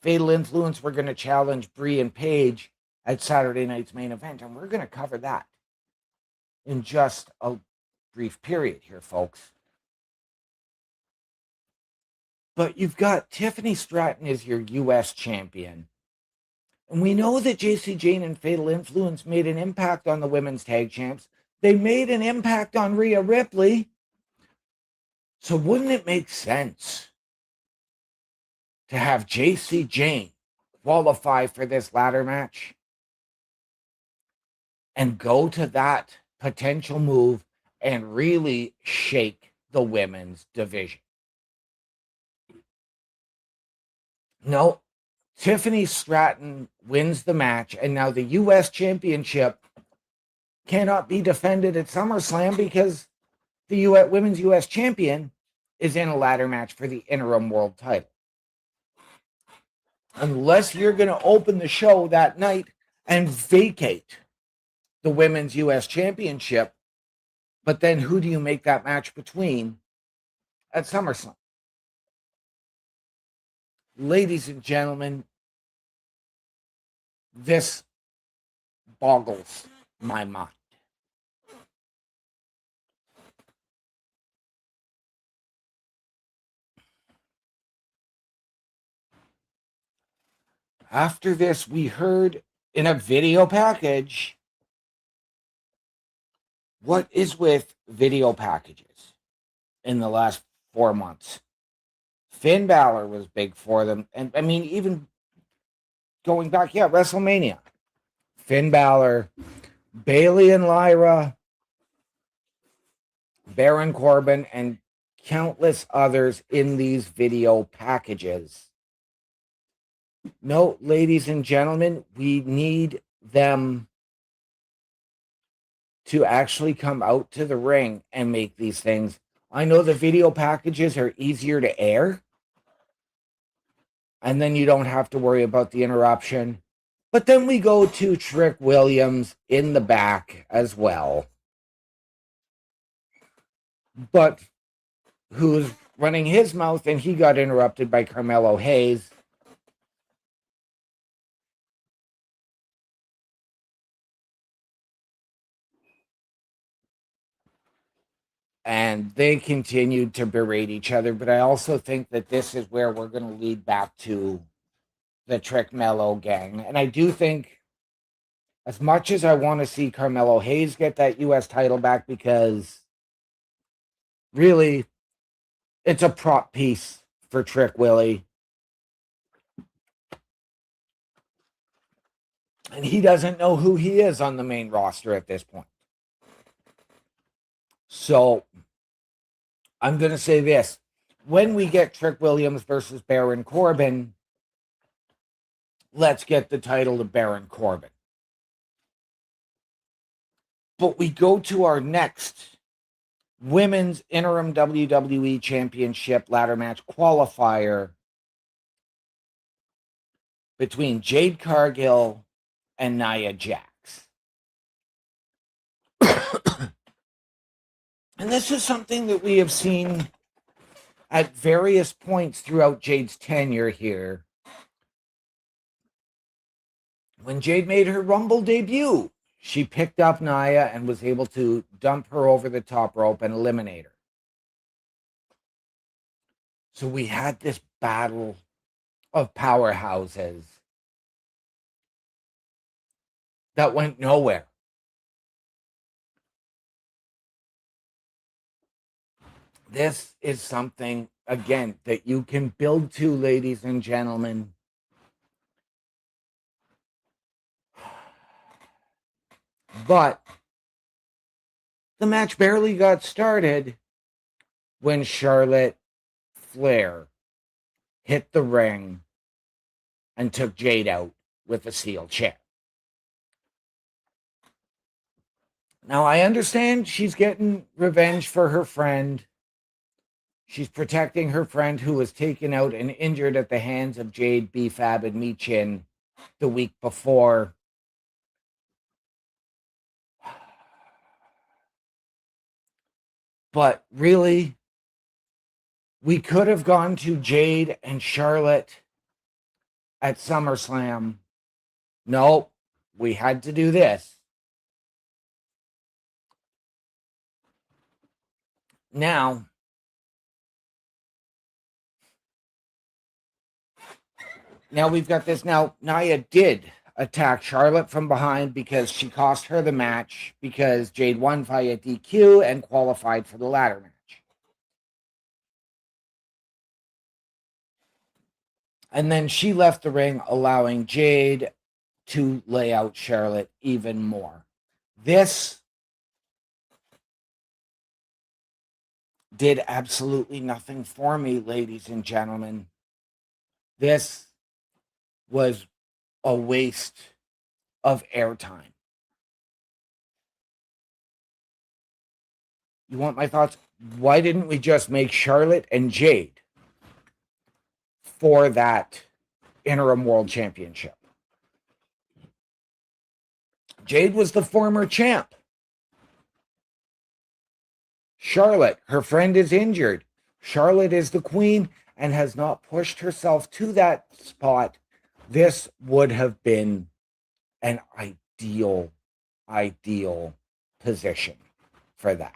Fatal Influence were going to challenge Brie and Paige at Saturday night's main event, and we're going to cover that in just a brief period here, folks. But you've got Tiffany Stratton as your U.S. champion. And we know that JC Jane and Fatal Influence made an impact on the women's tag champs. They made an impact on Rhea Ripley. So wouldn't it make sense to have JC Jane qualify for this ladder match and go to that potential move and really shake the women's division? No, Tiffany Stratton wins the match, and now the U.S. Championship cannot be defended at SummerSlam because the Women's U.S. Champion is in a ladder match for the interim world title. Unless you're going to open the show that night and vacate the Women's U.S. Championship, but then who do you make that match between at SummerSlam? Ladies and gentlemen, this boggles my mind. After this, we heard in a video package. What is with video packages in the last 4 months? Finn Balor was big for them. And I mean, even going back, WrestleMania. Finn Balor, Bayley and Lyra, Baron Corbin, and countless others in these video packages. No, ladies and gentlemen, we need them to actually come out to the ring and make these things. I know the video packages are easier to air, and then you don't have to worry about the interruption. But then we go to Trick Williams in the back as well. But who's running his mouth, and he got interrupted by Carmelo Hayes. And they continued to berate each other. But I also think that this is where we're going to lead back to the Trick Mello gang. And I do think, as much as I want to see Carmelo Hayes get that U.S. title back, because really, it's a prop piece for Trick Willie. And he doesn't know who he is on the main roster at this point. So, I'm going to say this. When we get Trick Williams versus Baron Corbin, let's get the title to Baron Corbin. But we go to our next Women's Interim WWE Championship ladder match qualifier between Jade Cargill and Nia Jax. And this is something that we have seen at various points throughout Jade's tenure here. When Jade made her Rumble debut, she picked up Nia and was able to dump her over the top rope and eliminate her. So we had this battle of powerhouses that went nowhere. This is something, again, that you can build to, ladies and gentlemen. But the match barely got started when Charlotte Flair hit the ring and took Jade out with a steel chair. Now, I understand she's getting revenge for her friend. She's protecting her friend who was taken out and injured at the hands of Jade, B-Fab, and Michin the week before. But really, we could have gone to Jade and Charlotte at SummerSlam. No, we had to do this. Now we've got this. Now, Nia did attack Charlotte from behind because she cost her the match because Jade won via DQ and qualified for the ladder match. And then she left the ring, allowing Jade to lay out Charlotte even more. This did absolutely nothing for me, ladies and gentlemen. This was a waste of airtime. You want my thoughts? Why didn't we just make Charlotte and Jade for that interim world championship? Jade was the former champ. Charlotte, her friend is injured. Charlotte is the queen and has not pushed herself to that spot. This would have been an ideal position for that.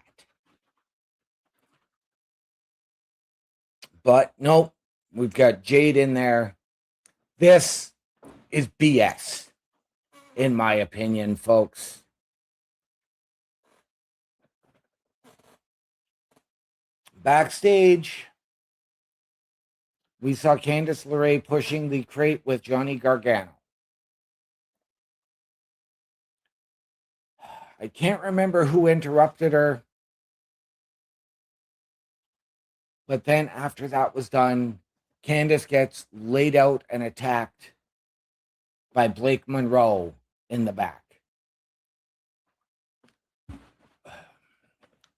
But no, we've got Jade in there. This is BS, in my opinion, folks. Backstage, we saw Candice LeRae pushing the crate with Johnny Gargano. I can't remember who interrupted her. But then after that was done, Candice gets laid out and attacked by Blake Monroe in the back.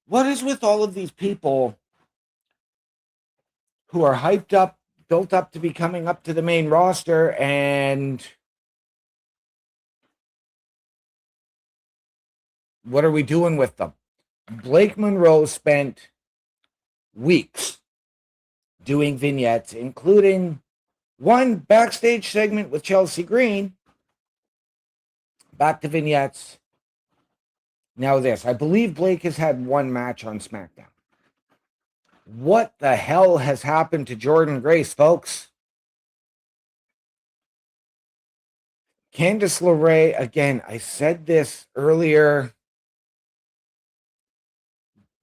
What is with all of these people who are hyped up, built up to be coming up to the main roster, and what are we doing with them? Blake Monroe spent weeks doing vignettes, including one backstage segment with Chelsea Green. Back to vignettes. Now this. I believe Blake has had one match on SmackDown. What the hell has happened to Jordan Grace, folks? Candice LeRae, again, I said this earlier.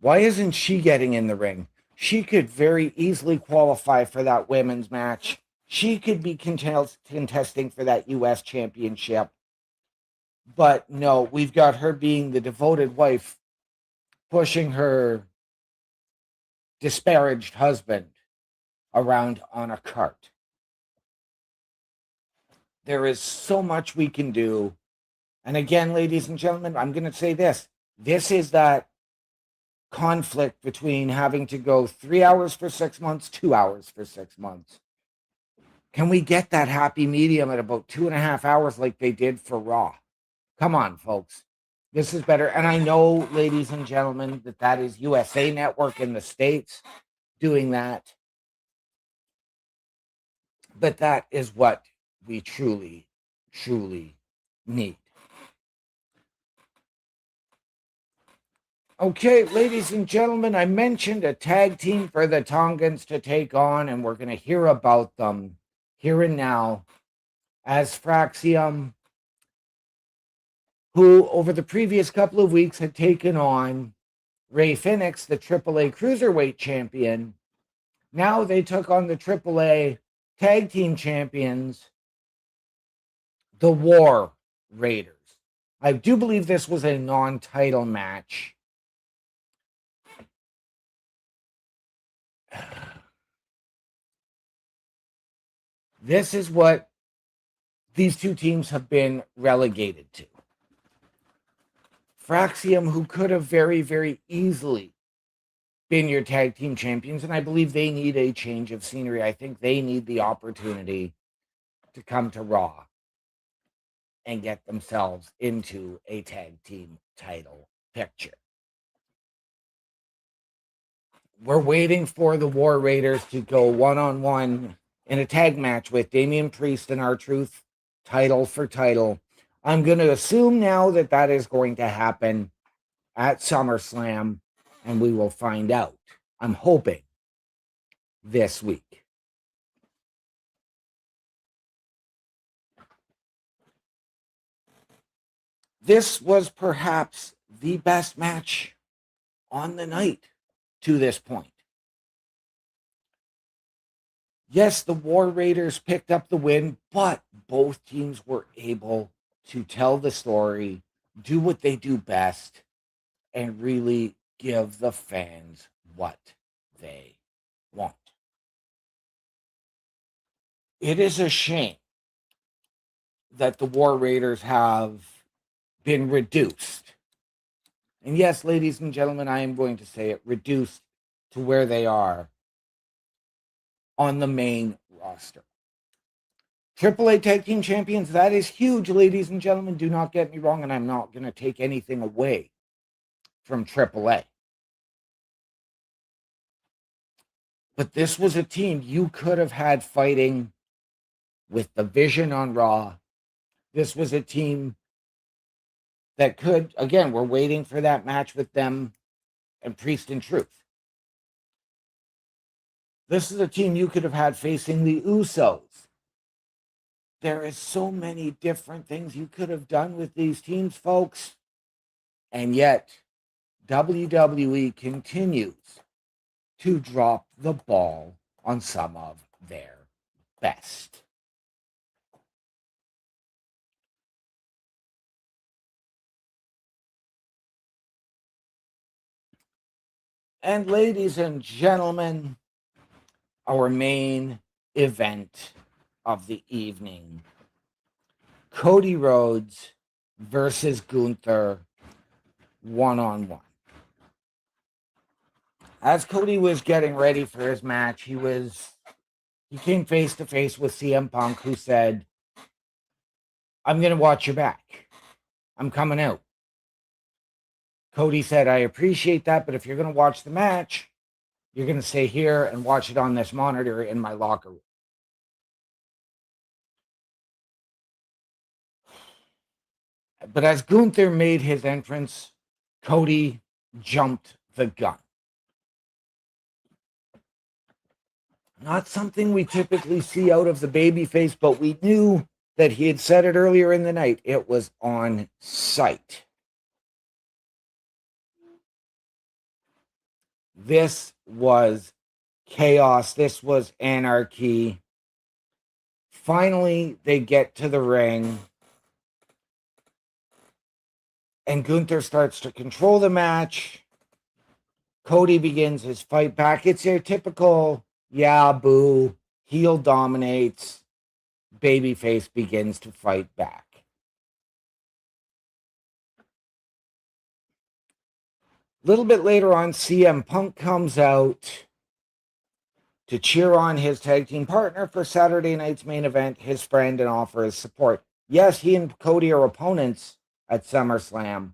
Why isn't she getting in the ring? She could very easily qualify for that women's match. She could be contesting for that U.S. championship. But no, we've got her being the devoted wife, pushing her disparaged husband around on a cart. There is so much we can do. And again, ladies and gentlemen, I'm going to say this. This is that conflict between having to go 3 hours for 6 months, 2 hours for 6 months. Can we get that happy medium at about 2.5 hours like they did for Raw? Come on, folks. This is better. And I know, ladies and gentlemen, that is USA Network in the States doing that. But that is what we truly, truly need. Okay, ladies and gentlemen, I mentioned a tag team for the Tongans to take on, and we're going to hear about them here and now as Fraxium, who over the previous couple of weeks had taken on Ray Phoenix, the AAA Cruiserweight Champion. Now they took on the AAA Tag Team Champions, the War Raiders. I do believe this was a non-title match. This is what these two teams have been relegated to. Fraxium, who could have very, very easily been your tag team champions, and I believe they need a change of scenery. I think they need the opportunity to come to Raw and get themselves into a tag team title picture. We're waiting for the War Raiders to go one-on-one in a tag match with Damian Priest and R-Truth, title for title. I'm going to assume now that that is going to happen at SummerSlam, and we will find out. I'm hoping this week. This was perhaps the best match on the night to this point. Yes, the War Raiders picked up the win, but both teams were able to tell the story, do what they do best, and really give the fans what they want. It is a shame that the War Raiders have been reduced. And yes, ladies and gentlemen, I am going to say it, reduced to where they are on the main roster. AAA Tag Team Champions, that is huge, ladies and gentlemen. Do not get me wrong, and I'm not going to take anything away from AAA. But this was a team you could have had fighting with the Vision on Raw. This was a team that could, again, we're waiting for that match with them and Priest and Truth. This is a team you could have had facing the Usos. There is so many different things you could have done with these teams, folks. And yet, WWE continues to drop the ball on some of their best. And ladies and gentlemen, our main event of the evening, Cody Rhodes versus Gunther one-on-one. As Cody was getting ready for his match, he came face to face with CM Punk, who said, "I'm going to watch your back. I'm coming out." Cody said, "I appreciate that, but if you're going to watch the match, you're going to stay here and watch it on this monitor in my locker room." But as Gunther made his entrance, Cody jumped the gun. Not something we typically see out of the babyface, but we knew that he had said it earlier in the night. It was on sight. This was chaos. This was anarchy. Finally, they get to the ring. And Gunther starts to control the match. Cody begins his fight back. It's your typical, yeah, boo, heel dominates. Babyface begins to fight back. A little bit later on, CM Punk comes out to cheer on his tag team partner for Saturday night's main event, his friend, and offer his support. Yes, he and Cody are opponents at SummerSlam.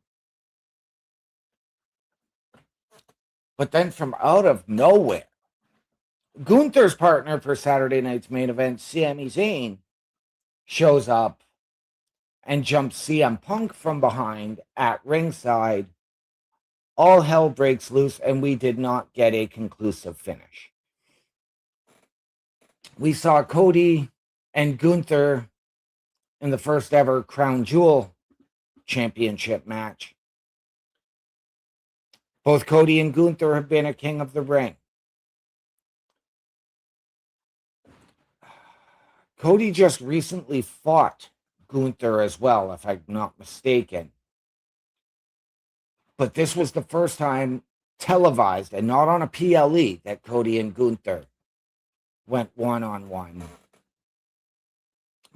But then from out of nowhere, Gunther's partner for Saturday night's main event, Sami Zayn, shows up and jumps CM Punk from behind at ringside. All hell breaks loose, and we did not get a conclusive finish. We saw Cody and Gunther in the first ever Crown Jewel championship match. Both Cody and Gunther have been a king of the ring. Cody just recently fought Gunther as well, if I'm not mistaken. But this was the first time televised and not on a PLE that Cody and Gunther went one-on-one.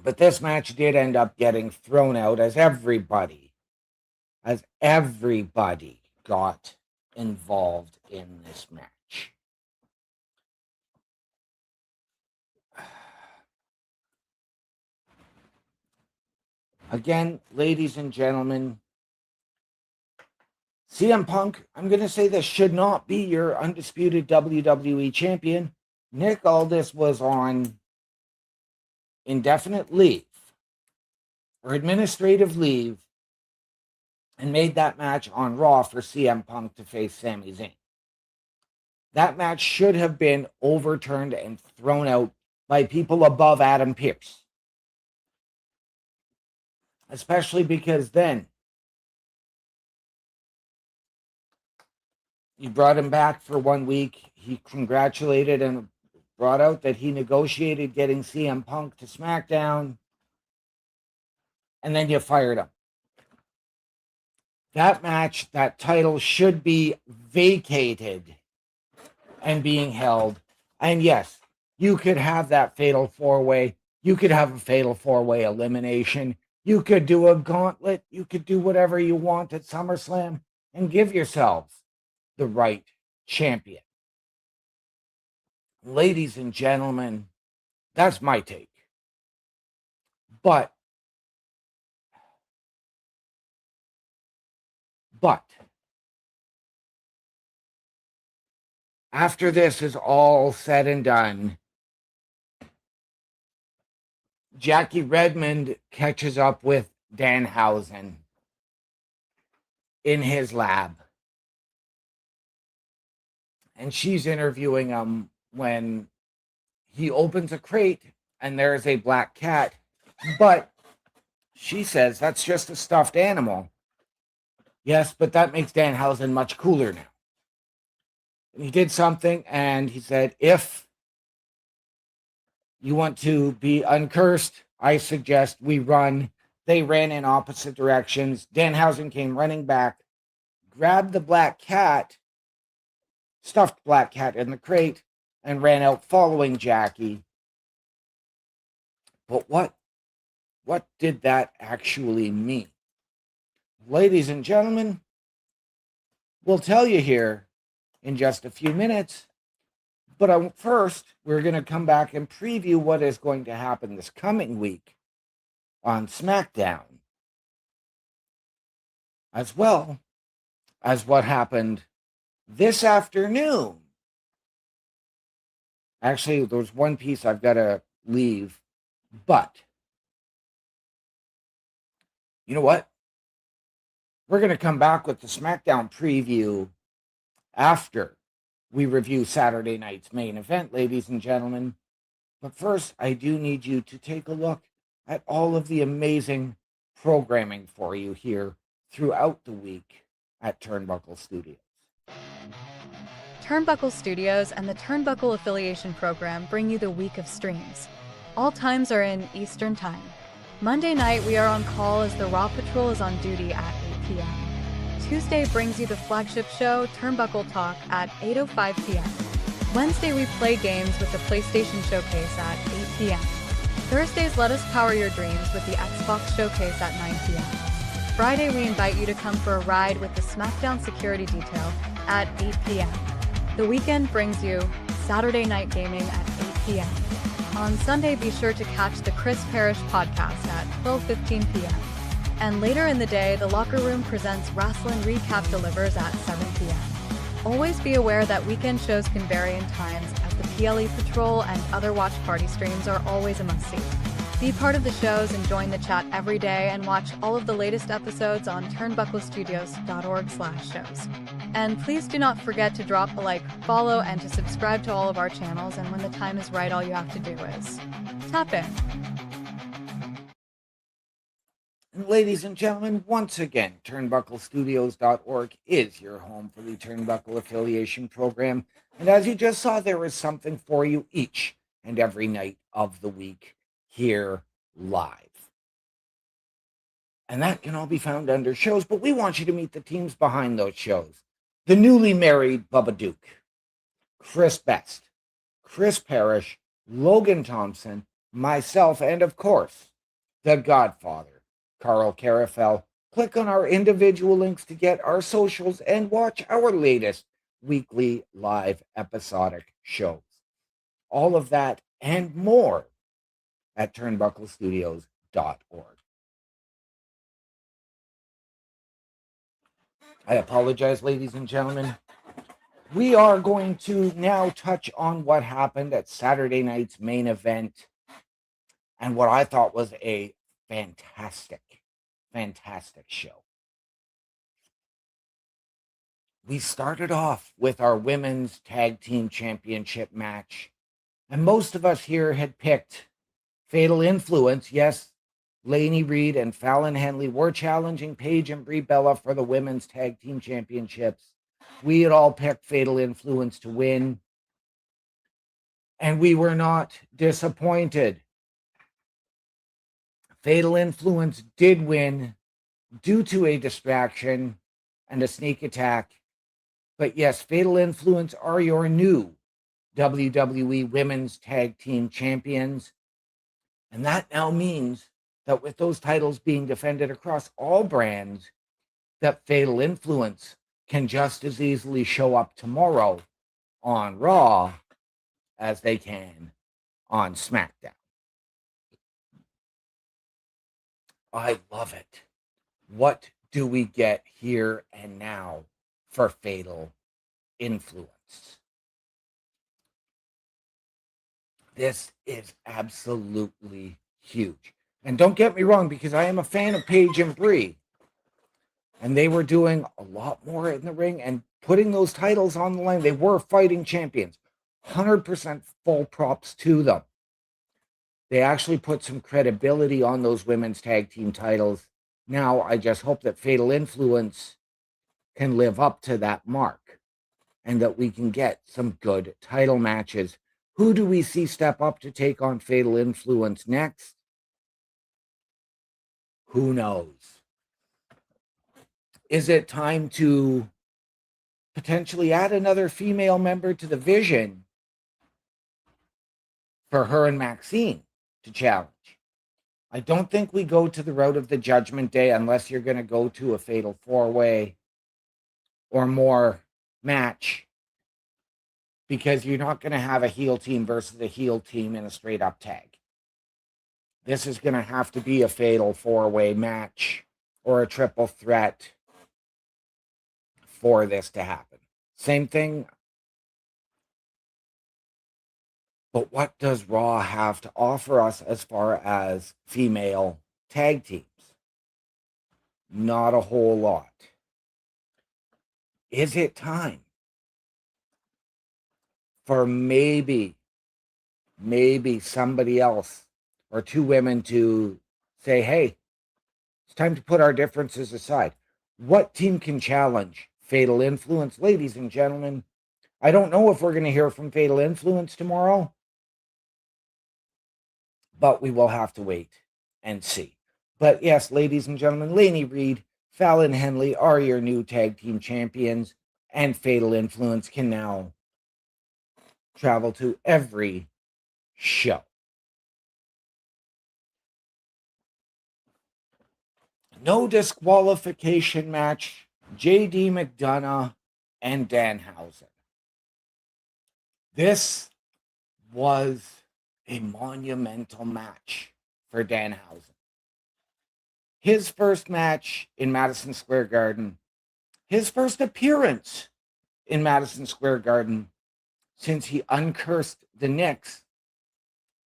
But this match did end up getting thrown out as everybody as everybody got involved in this match. Again, ladies and gentlemen, CM Punk, I'm going to say this, should not be your undisputed WWE champion. Nick Aldis was on indefinite leave or administrative leave and made that match on Raw for CM Punk to face Sami Zayn. That match should have been overturned and thrown out by people above Adam Pearce. Especially because then you brought him back for 1 week. He congratulated and brought out that he negotiated getting CM Punk to SmackDown. And then you fired him. That match, that title should be vacated and being held. And yes, you could have that fatal four-way. You could have a fatal four-way elimination. You could do a gauntlet. You could do whatever you want at SummerSlam and give yourselves the right champion. Ladies and gentlemen, that's my take. But after this is all said and done, Jackie Redmond catches up with Danhausen in his lab. And she's interviewing him when he opens a crate and there's a black cat. But she says that's just a stuffed animal. Yes, but that makes Danhausen much cooler now. And he did something and he said, if you want to be uncursed, I suggest we run. They ran in opposite directions. Danhausen came running back, grabbed the black cat, stuffed black cat in the crate, and ran out following Jackie. But what did that actually mean? Ladies and gentlemen, we'll tell you here in just a few minutes. But first, we're going to come back and preview what is going to happen this coming week on SmackDown, as well as what happened this afternoon. Actually, there's one piece I've got to leave, but you know what? We're going to come back with the SmackDown preview after we review Saturday night's main event, ladies and gentlemen. But first, I do need you to take a look at all of the amazing programming for you here throughout the week at Turnbuckle Studios. Turnbuckle Studios and the Turnbuckle Affiliation Program bring you the week of streams. All times are in Eastern Time. Monday night, we are on call as the Raw Patrol is on duty at 8 p.m. Tuesday brings you the flagship show, Turnbuckle Talk, at 8:05 p.m. Wednesday, we play games with the PlayStation Showcase at 8 p.m. Thursdays, let us power your dreams with the Xbox Showcase at 9 p.m. Friday, we invite you to come for a ride with the SmackDown Security Detail at 8 p.m. The weekend brings you Saturday Night Gaming at 8 p.m. On Sunday, be sure to catch the Chris Parrish podcast at 12:15 p.m. And later in the day, the Locker Room presents Rasslin Recap delivers at 7 p.m. Always be aware that weekend shows can vary in times, as the PLE Patrol and other watch party streams are always a must-see. Be part of the shows and join the chat every day and watch all of the latest episodes on turnbucklestudios.org/shows. And please do not forget to drop a like, follow, and to subscribe to all of our channels, and when the time is right, all you have to do is tap in. And ladies and gentlemen, once again, turnbucklestudios.org is your home for the Turnbuckle Affiliation Program. And as you just saw, there is something for you each and every night of the week here live. And that can all be found under shows, but we want you to meet the teams behind those shows. The newly married Bubba Duke, Chris Best, Chris Parrish, Logan Thompson, myself, and of course, the Godfather, Carl Carafel, Click on our individual links to get our socials and watch our latest weekly live episodic shows. All of that and more at turnbucklestudios.org. I apologize, ladies and gentlemen. We are going to now touch on what happened at Saturday night's main event and what I thought was a fantastic show. We started off with our women's tag team championship match, and most of us here had picked Fatal Influence. Yes, Lainey Reed and Fallon Henley were challenging Paige and Brie Bella for the women's tag team championships. We had all picked Fatal Influence to win, and we were not disappointed. Fatal Influence did win due to a distraction and a sneak attack. But yes, Fatal Influence are your new WWE Women's Tag Team Champions. And that now means that with those titles being defended across all brands, that Fatal Influence can just as easily show up tomorrow on Raw as they can on SmackDown. I love it. What do we get here and now for Fatal Influence? This is absolutely huge. And don't get me wrong, because I am a fan of Paige and Brie. And they were doing a lot more in the ring and putting those titles on the line. They were fighting champions. 100% full props to them. They actually put some credibility on those women's tag team titles. Now, I just hope that Fatal Influence can live up to that mark and that we can get some good title matches. Who do we see step up to take on Fatal Influence next? Who knows? Is it time to potentially add another female member to the Vision for her and Maxine to challenge? I don't think we go to the route of the Judgment Day unless you're going to go to a fatal four-way or more match, because you're not going to have a heel team versus a heel team in a straight-up tag. This is going to have to be a fatal four-way match or a triple threat for this to happen. Same thing. But what does Raw have to offer us as far as female tag teams? Not a whole lot. Is it time for maybe somebody else or two women to say, hey, it's time to put our differences aside? What team can challenge Fatal Influence? Ladies and gentlemen, I don't know if we're going to hear from Fatal Influence tomorrow, but we will have to wait and see. But yes, ladies and gentlemen, Lainey Reed, Fallon Henley are your new tag team champions, and Fatal Influence can now travel to every show. No disqualification match, JD McDonough and Danhausen. This was a monumental match for Danhausen. His first match in Madison Square Garden, his first appearance in Madison Square Garden since he uncursed the Knicks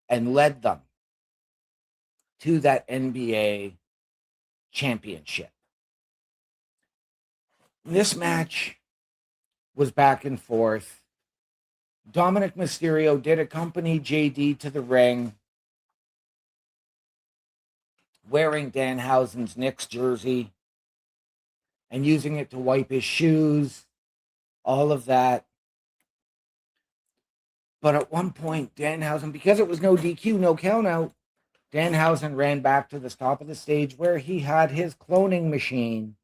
and led them to that NBA championship. This match was back and forth. Dominic Mysterio did accompany JD to the ring, wearing Danhausen's Knicks jersey and using it to wipe his shoes, all of that. But at one point, Danhausen, because it was no DQ, no countout, Danhausen ran back to the top of the stage where he had his cloning machine,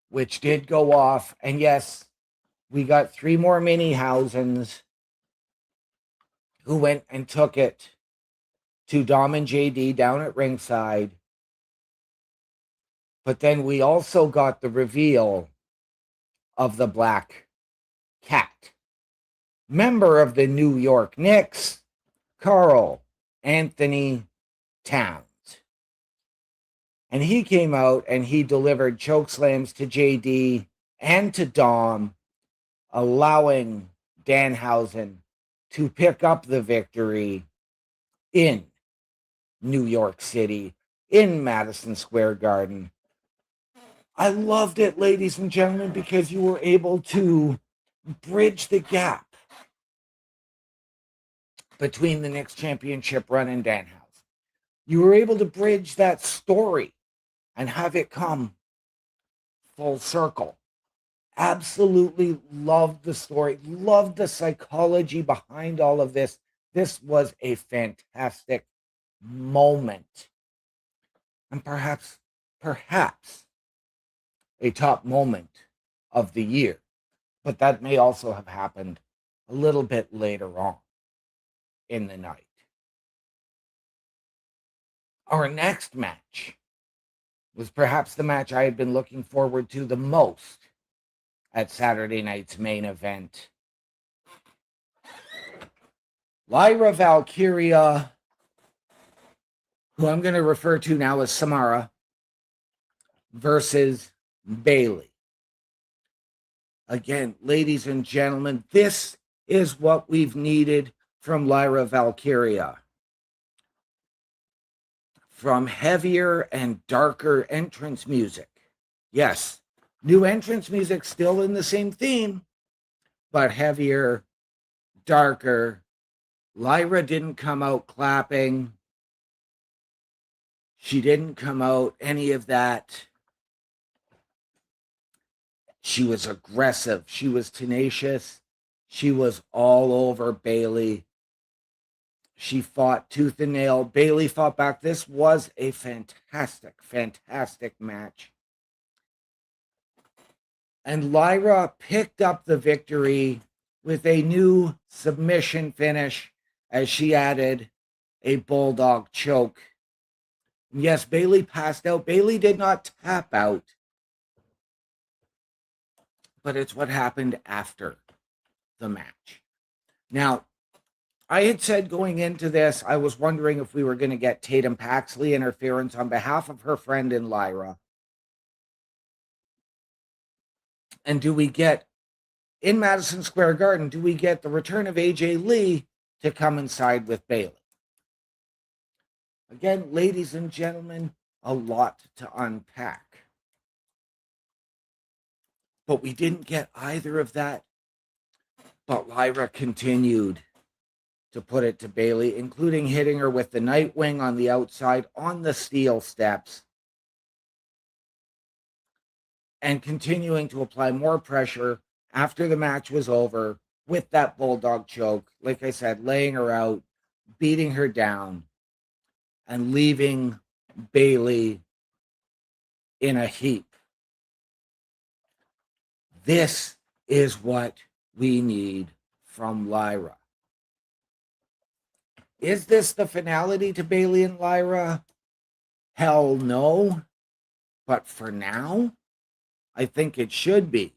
which did go off. And yes, we got 3 more mini Hausens who went and took it to Dom and JD down at ringside. But then we also got the reveal of the Black Cat, member of the New York Knicks, Karl Anthony Towns. And he came out and he delivered choke slams to JD and to Dom, allowing Danhausen to pick up the victory in New York City, in Madison Square Garden. I loved it, ladies and gentlemen, because you were able to bridge the gap between the Knicks championship run and Danhausen. You were able to bridge that story and have it come full circle. Absolutely loved the story, loved the psychology behind all of this. This was a fantastic moment. And perhaps a top moment of the year. But that may also have happened a little bit later on in the night. Our next match was perhaps the match I had been looking forward to the most at Saturday night's main event. Lyra Valkyria, who I'm going to refer to now as Samara, versus Bayley. Again, ladies and gentlemen, this is what we've needed from Lyra Valkyria. From heavier and darker entrance music. Yes, new entrance music still in the same theme, but heavier, darker. Lyra didn't come out clapping. She didn't come out any of that. She was aggressive. She was tenacious. She was all over Bayley. She fought tooth and nail. Bayley fought back. This was a fantastic, fantastic match. And Lyra picked up the victory with a new submission finish as she added a bulldog choke. Yes, Bayley passed out. Bayley did not tap out. But it's what happened after the match. Now, I had said going into this, I was wondering if we were going to get Tatum Paxley interference on behalf of her friend in Lyra. And do we get, in Madison Square Garden, do we get the return of AJ Lee to come and side with Bayley? Again, ladies and gentlemen, a lot to unpack. But we didn't get either of that. But Lyra continued to put it to Bayley, including hitting her with the Nightwing on the outside on the steel steps. And continuing to apply more pressure after the match was over with that bulldog choke. Like I said, laying her out, beating her down, and leaving Bayley in a heap. This is what we need from Lyra. Is this the finality to Bayley and Lyra? Hell no. But for now, I think it should be.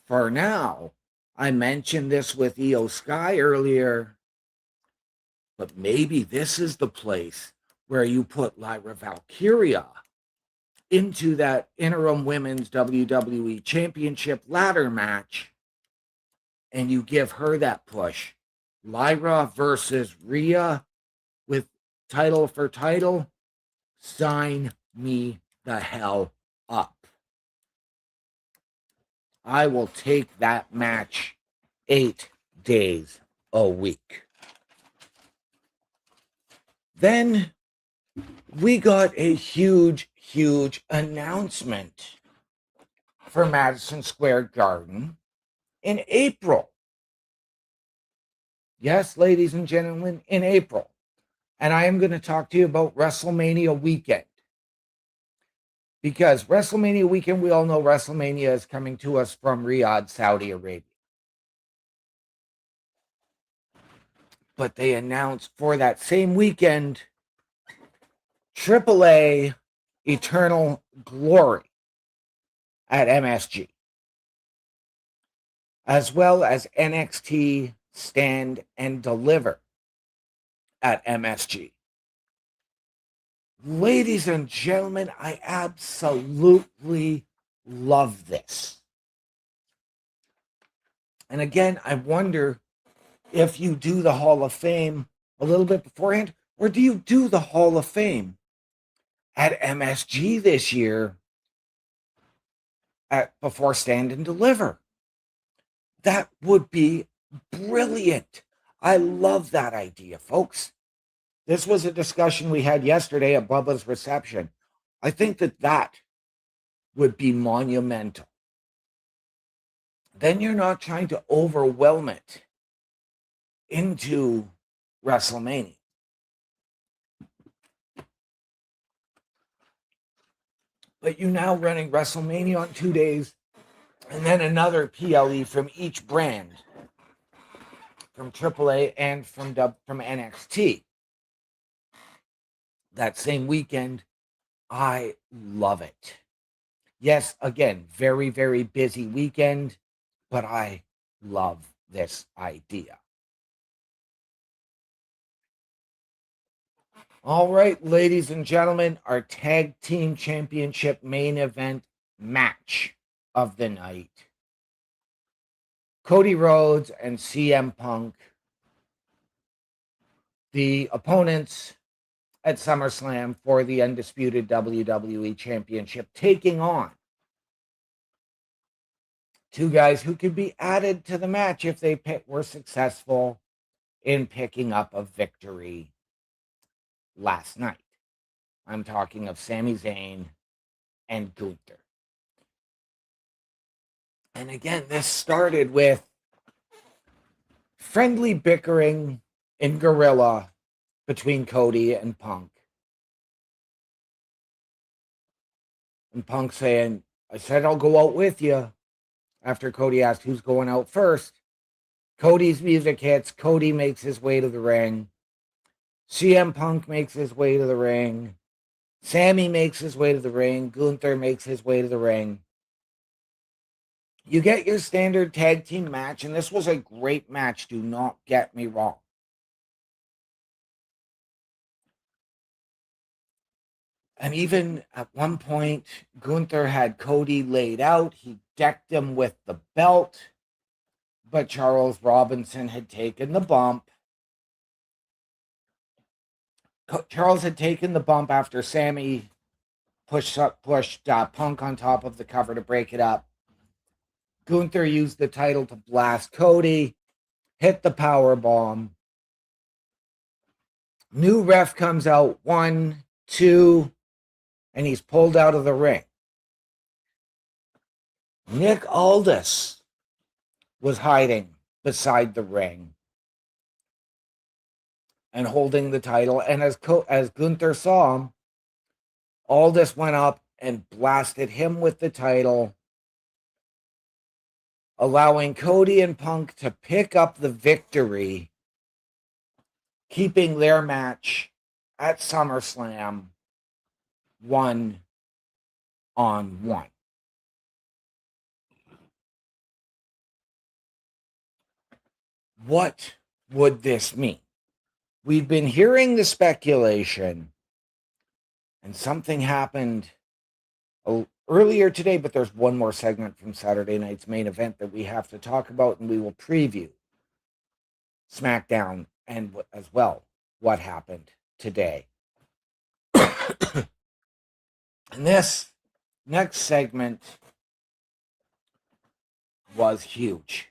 For now, I mentioned this with Io Sky earlier, but maybe this is the place where you put Lyra Valkyria into that interim women's WWE Championship ladder match, and you give her that push. Lyra versus Rhea with title for title. Sign me the hell up. I will take that match 8 days a week. Then we got a huge announcement for Madison Square Garden in April. Yes, ladies and gentlemen, in April. And I am going to talk to you about WrestleMania weekend. Because WrestleMania weekend, we all know WrestleMania is coming to us from Riyadh, Saudi Arabia. But they announced for that same weekend, AAA eternal glory at MSG, as well as NXT Stand and Deliver at MSG. Ladies and gentlemen, I absolutely love this. And again, I wonder if you do the Hall of Fame a little bit beforehand, or do you do the Hall of Fame at MSG this year before Stand and Deliver? That would be brilliant. I love that idea, folks. This was a discussion we had yesterday at Bubba's reception. I think that would be monumental. Then you're not trying to overwhelm it into WrestleMania. But you're now running WrestleMania on 2 days, and then another PLE from each brand, from AAA and from NXT. That same weekend, I love it. Yes, again, very, very busy weekend, but I love this idea. All right, ladies and gentlemen, our Tag Team Championship main event match of the night. Cody Rhodes and CM Punk, the opponents at SummerSlam for the undisputed WWE Championship, taking on two guys who could be added to the match if they were successful in picking up a victory last night. I'm talking of Sami Zayn and Gunther. And again, this started with friendly bickering in Gorilla between Cody and Punk. And Punk saying, I said I'll go out with you. After Cody asked who's going out first, Cody's music hits. Cody makes his way to the ring. CM Punk makes his way to the ring. Sammy makes his way to the ring. Gunther makes his way to the ring. You get your standard tag team match, and this was a great match. Do not get me wrong. And even at one point, Gunther had Cody laid out. He decked him with the belt, but Charles Robinson had taken the bump. Charles had taken the bump after Sammy pushed Punk on top of the cover to break it up. Gunther used the title to blast Cody, hit the power bomb. New ref comes out, 1, 2, and he's pulled out of the ring. Nick Aldis was hiding beside the ring and holding the title. And as Gunther saw him, Aldis went up and blasted him with the title, allowing Cody and Punk to pick up the victory, keeping their match at SummerSlam 1-on-1. What would this mean? We've been hearing the speculation, and something happened earlier today, but there's one more segment from Saturday night's main event that we have to talk about, and we will preview SmackDown and as well what happened today. And this next segment was huge.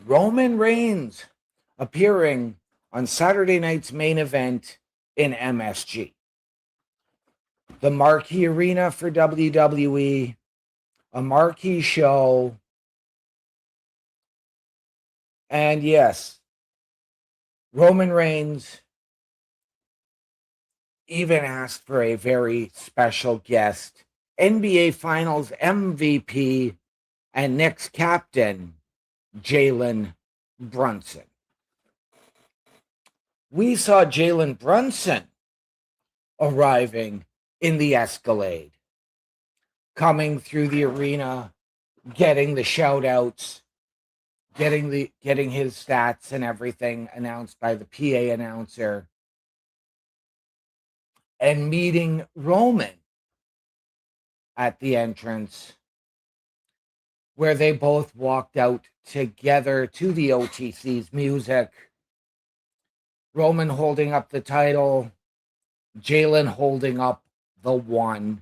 Roman Reigns appearing on Saturday night's main event in MSG, the marquee arena for WWE, a marquee show. And yes, Roman Reigns even asked for a very special guest, NBA Finals MVP and Knicks captain, Jalen Brunson. We saw Jalen Brunson arriving in the Escalade, coming through the arena, getting the shout outs, getting his stats and everything announced by the PA announcer, and meeting Roman at the entrance, where they both walked out together to the OTC's music. Roman holding up the title, Jalen holding up the one.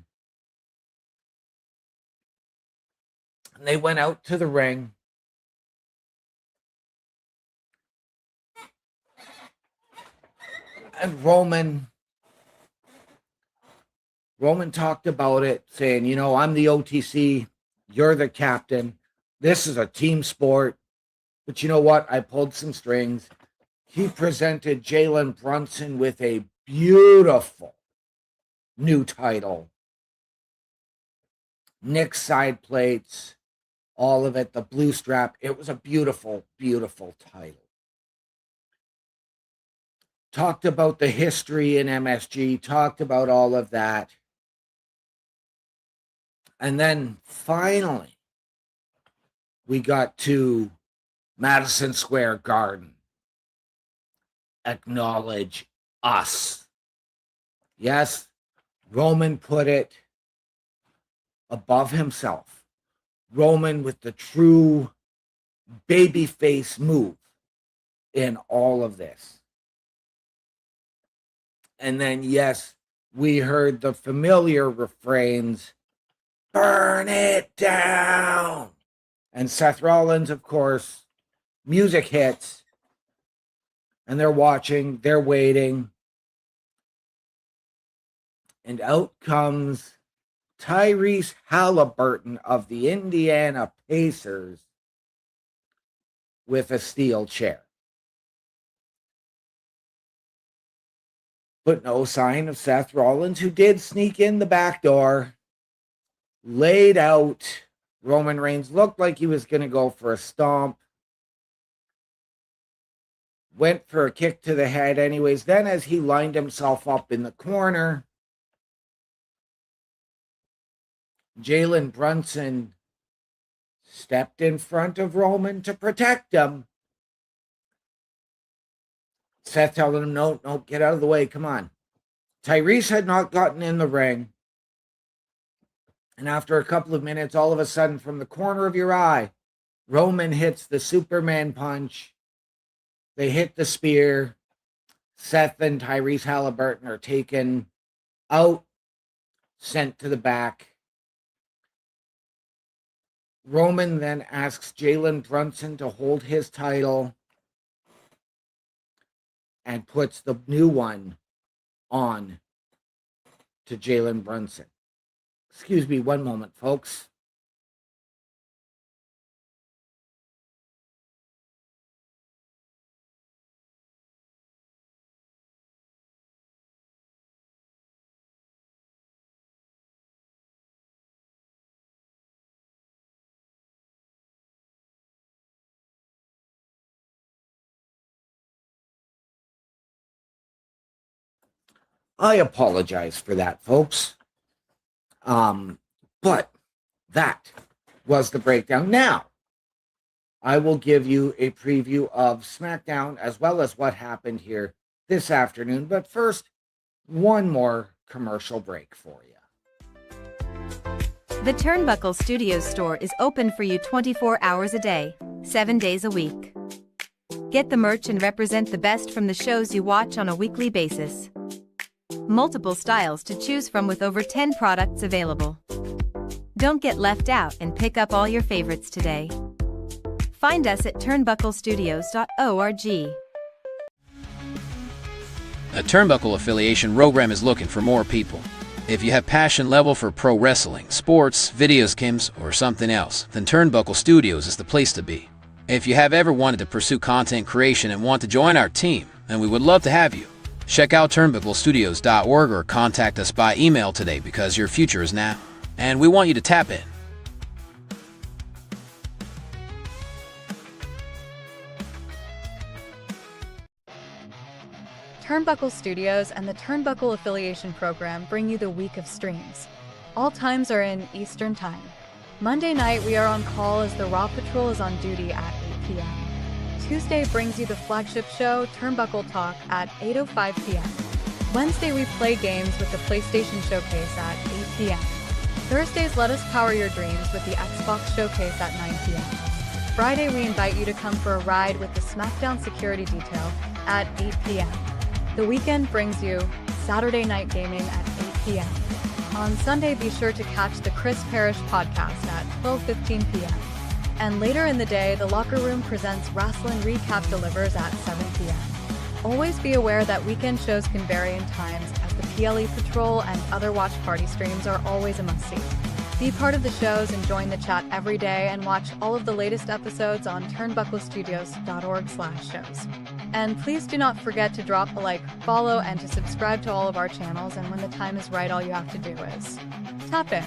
And they went out to the ring. And Roman talked about it, saying, you know, I'm the OTC, you're the captain. This is a team sport. But you know what? I pulled some strings. He presented Jalen Brunson with a beautiful new title. Nick side plates, all of it, the blue strap. It was a beautiful, beautiful title. Talked about the history in MSG, talked about all of that. And then finally, we got to Madison Square Garden. Acknowledge us. Yes, Roman put it above himself. Roman with the true babyface move in all of this. And then, yes, we heard the familiar refrains, burn it down. And Seth Rollins, of course, music hits. And they're watching, they're waiting. And out comes Tyrese Halliburton of the Indiana Pacers with a steel chair. But no sign of Seth Rollins, who did sneak in the back door, laid out. Roman Reigns looked like he was going to go for a stomp. Went for a kick to the head anyways. Then as he lined himself up in the corner, Jalen Brunson stepped in front of Roman to protect him. Seth telling him, no, get out of the way, come on. Tyrese had not gotten in the ring. And after a couple of minutes, all of a sudden, from the corner of your eye, Roman hits the Superman punch. They hit the spear. Seth and Tyrese Halliburton are taken out, sent to the back. Roman then asks Jalen Brunson to hold his title and puts the new one on to Jalen Brunson. Excuse me one moment, folks. I apologize for that, folks. But that was the breakdown. Now, I will give you a preview of SmackDown as well as what happened here this afternoon. But first, one more commercial break for you. The Turnbuckle Studios store is open for you 24 hours a day, 7 days a week. Get the merch and represent the best from the shows you watch on a weekly basis. Multiple styles to choose from with over 10 products available. Don't get left out and pick up all your favorites today. Find us at turnbucklestudios.org. A Turnbuckle affiliation program is looking for more people. If you have passion level for pro wrestling, sports, videos games, or something else, then Turnbuckle Studios is the place to be. If you have ever wanted to pursue content creation and want to join our team, then we would love to have you. Check out turnbucklestudios.org or contact us by email today because your future is now, and we want you to tap in. Turnbuckle Studios and the Turnbuckle Affiliation Program bring you the week of streams. All times are in Eastern Time. Monday night, we are on call as the Raw Patrol is on duty at 8 p.m. Tuesday brings you the flagship show, Turnbuckle Talk, at 8:05 p.m. Wednesday, we play games with the PlayStation Showcase at 8 p.m. Thursdays, let us power your dreams with the Xbox Showcase at 9 p.m. Friday, we invite you to come for a ride with the SmackDown Security Detail at 8 p.m. The weekend brings you Saturday Night Gaming at 8 p.m. On Sunday, be sure to catch the Chris Parrish podcast at 12:15 p.m. And later in the day, the Locker Room presents Rasslin Recap delivers at 7 p.m. Always be aware that weekend shows can vary in times, as the PLE Patrol and other watch party streams are always a must-see. Be part of the shows and join the chat every day and watch all of the latest episodes on turnbucklestudios.org/shows. And please do not forget to drop a like, follow, and to subscribe to all of our channels, and when the time is right, all you have to do is tap in.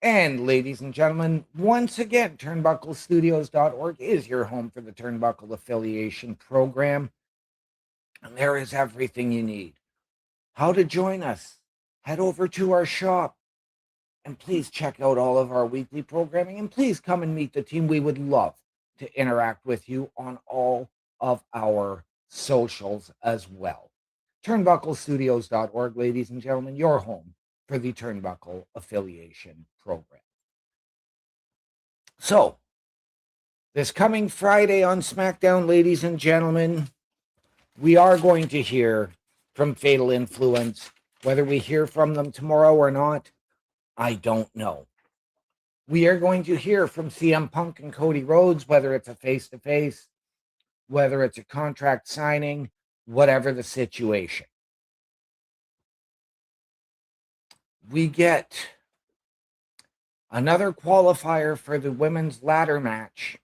And ladies and gentlemen, once again, turnbucklestudios.org is your home for the Turnbuckle Affiliation Program. And there is everything you need. How to join us. Head over to our shop. And please check out all of our weekly programming. And please come and meet the team. We would love to interact with you on all of our socials as well. Turnbucklestudios.org, ladies and gentlemen, your home for the Turnbuckle Affiliation Program. So, this coming Friday on SmackDown, ladies and gentlemen, we are going to hear from Fatal Influence. Whether we hear from them tomorrow or not, I don't know. We are going to hear from CM Punk and Cody Rhodes, whether it's a face-to-face, whether it's a contract signing, whatever the situation. We get another qualifier for the women's ladder match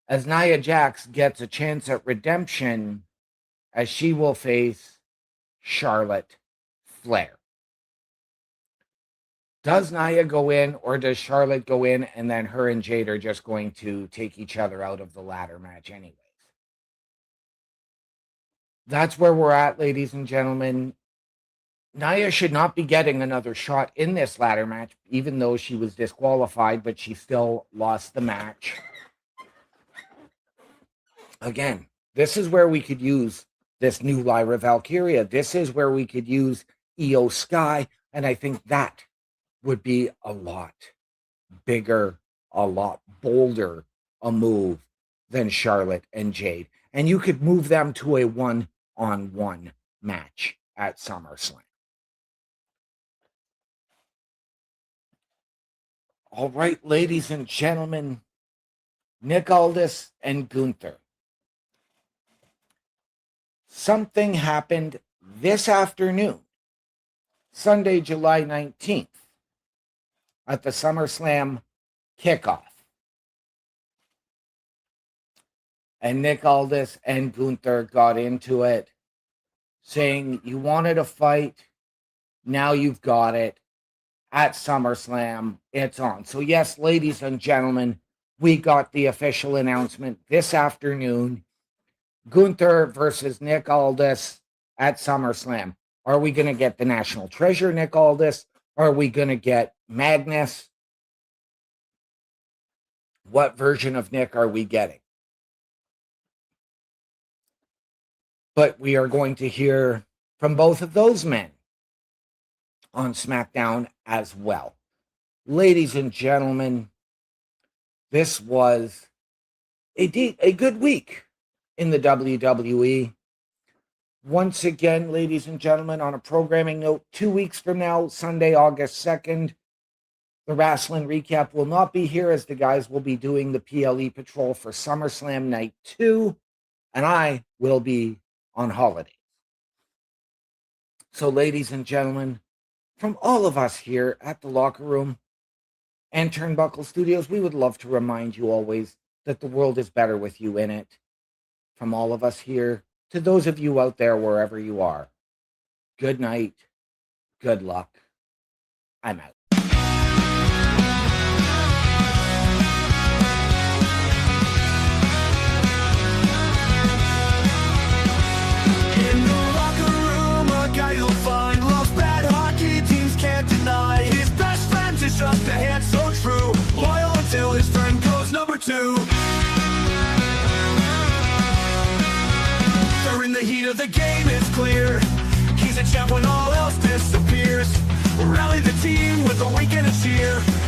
as Nia Jax gets a chance at redemption as she will face Charlotte Flair. Does Nia go in or does Charlotte go in and then her and Jade are just going to take each other out of the ladder match anyways? That's where we're at, ladies and gentlemen. Nia should not be getting another shot in this ladder match, even though she was disqualified, but she still lost the match. Again, this is where we could use this new Lyra Valkyria. This is where we could use Io Sky, and I think that would be a lot bigger, a lot bolder a move than Charlotte and Jade. And you could move them to a one-on-one match at SummerSlam. All right, ladies and gentlemen, Nick Aldis and Gunther. Something happened this afternoon, Sunday, July 19th, at the SummerSlam kickoff. And Nick Aldis and Gunther got into it, saying, you wanted a fight, now you've got it. At SummerSlam, it's on. So yes, ladies and gentlemen, we got the official announcement this afternoon. Gunther versus Nick Aldis at SummerSlam. Are we going to get the National Treasure, Nick Aldis? Are we going to get Magnus? What version of Nick are we getting? But we are going to hear from both of those men on SmackDown as well. Ladies and gentlemen, this was a good week in the WWE. Once again, ladies and gentlemen, on a programming note, 2 weeks from now, Sunday, August 2nd, the Rasslin Recap will not be here as the guys will be doing the PLE Patrol for SummerSlam Night 2, and I will be on holiday. So, ladies and gentlemen, from all of us here at the Locker Room and Turnbuckle Studios, we would love to remind you always that the world is better with you in it. From all of us here to those of you out there, wherever you are, good night, good luck. I'm out. of the game is clear. He's a champ when all else disappears. Rally the team with a weekend of cheer.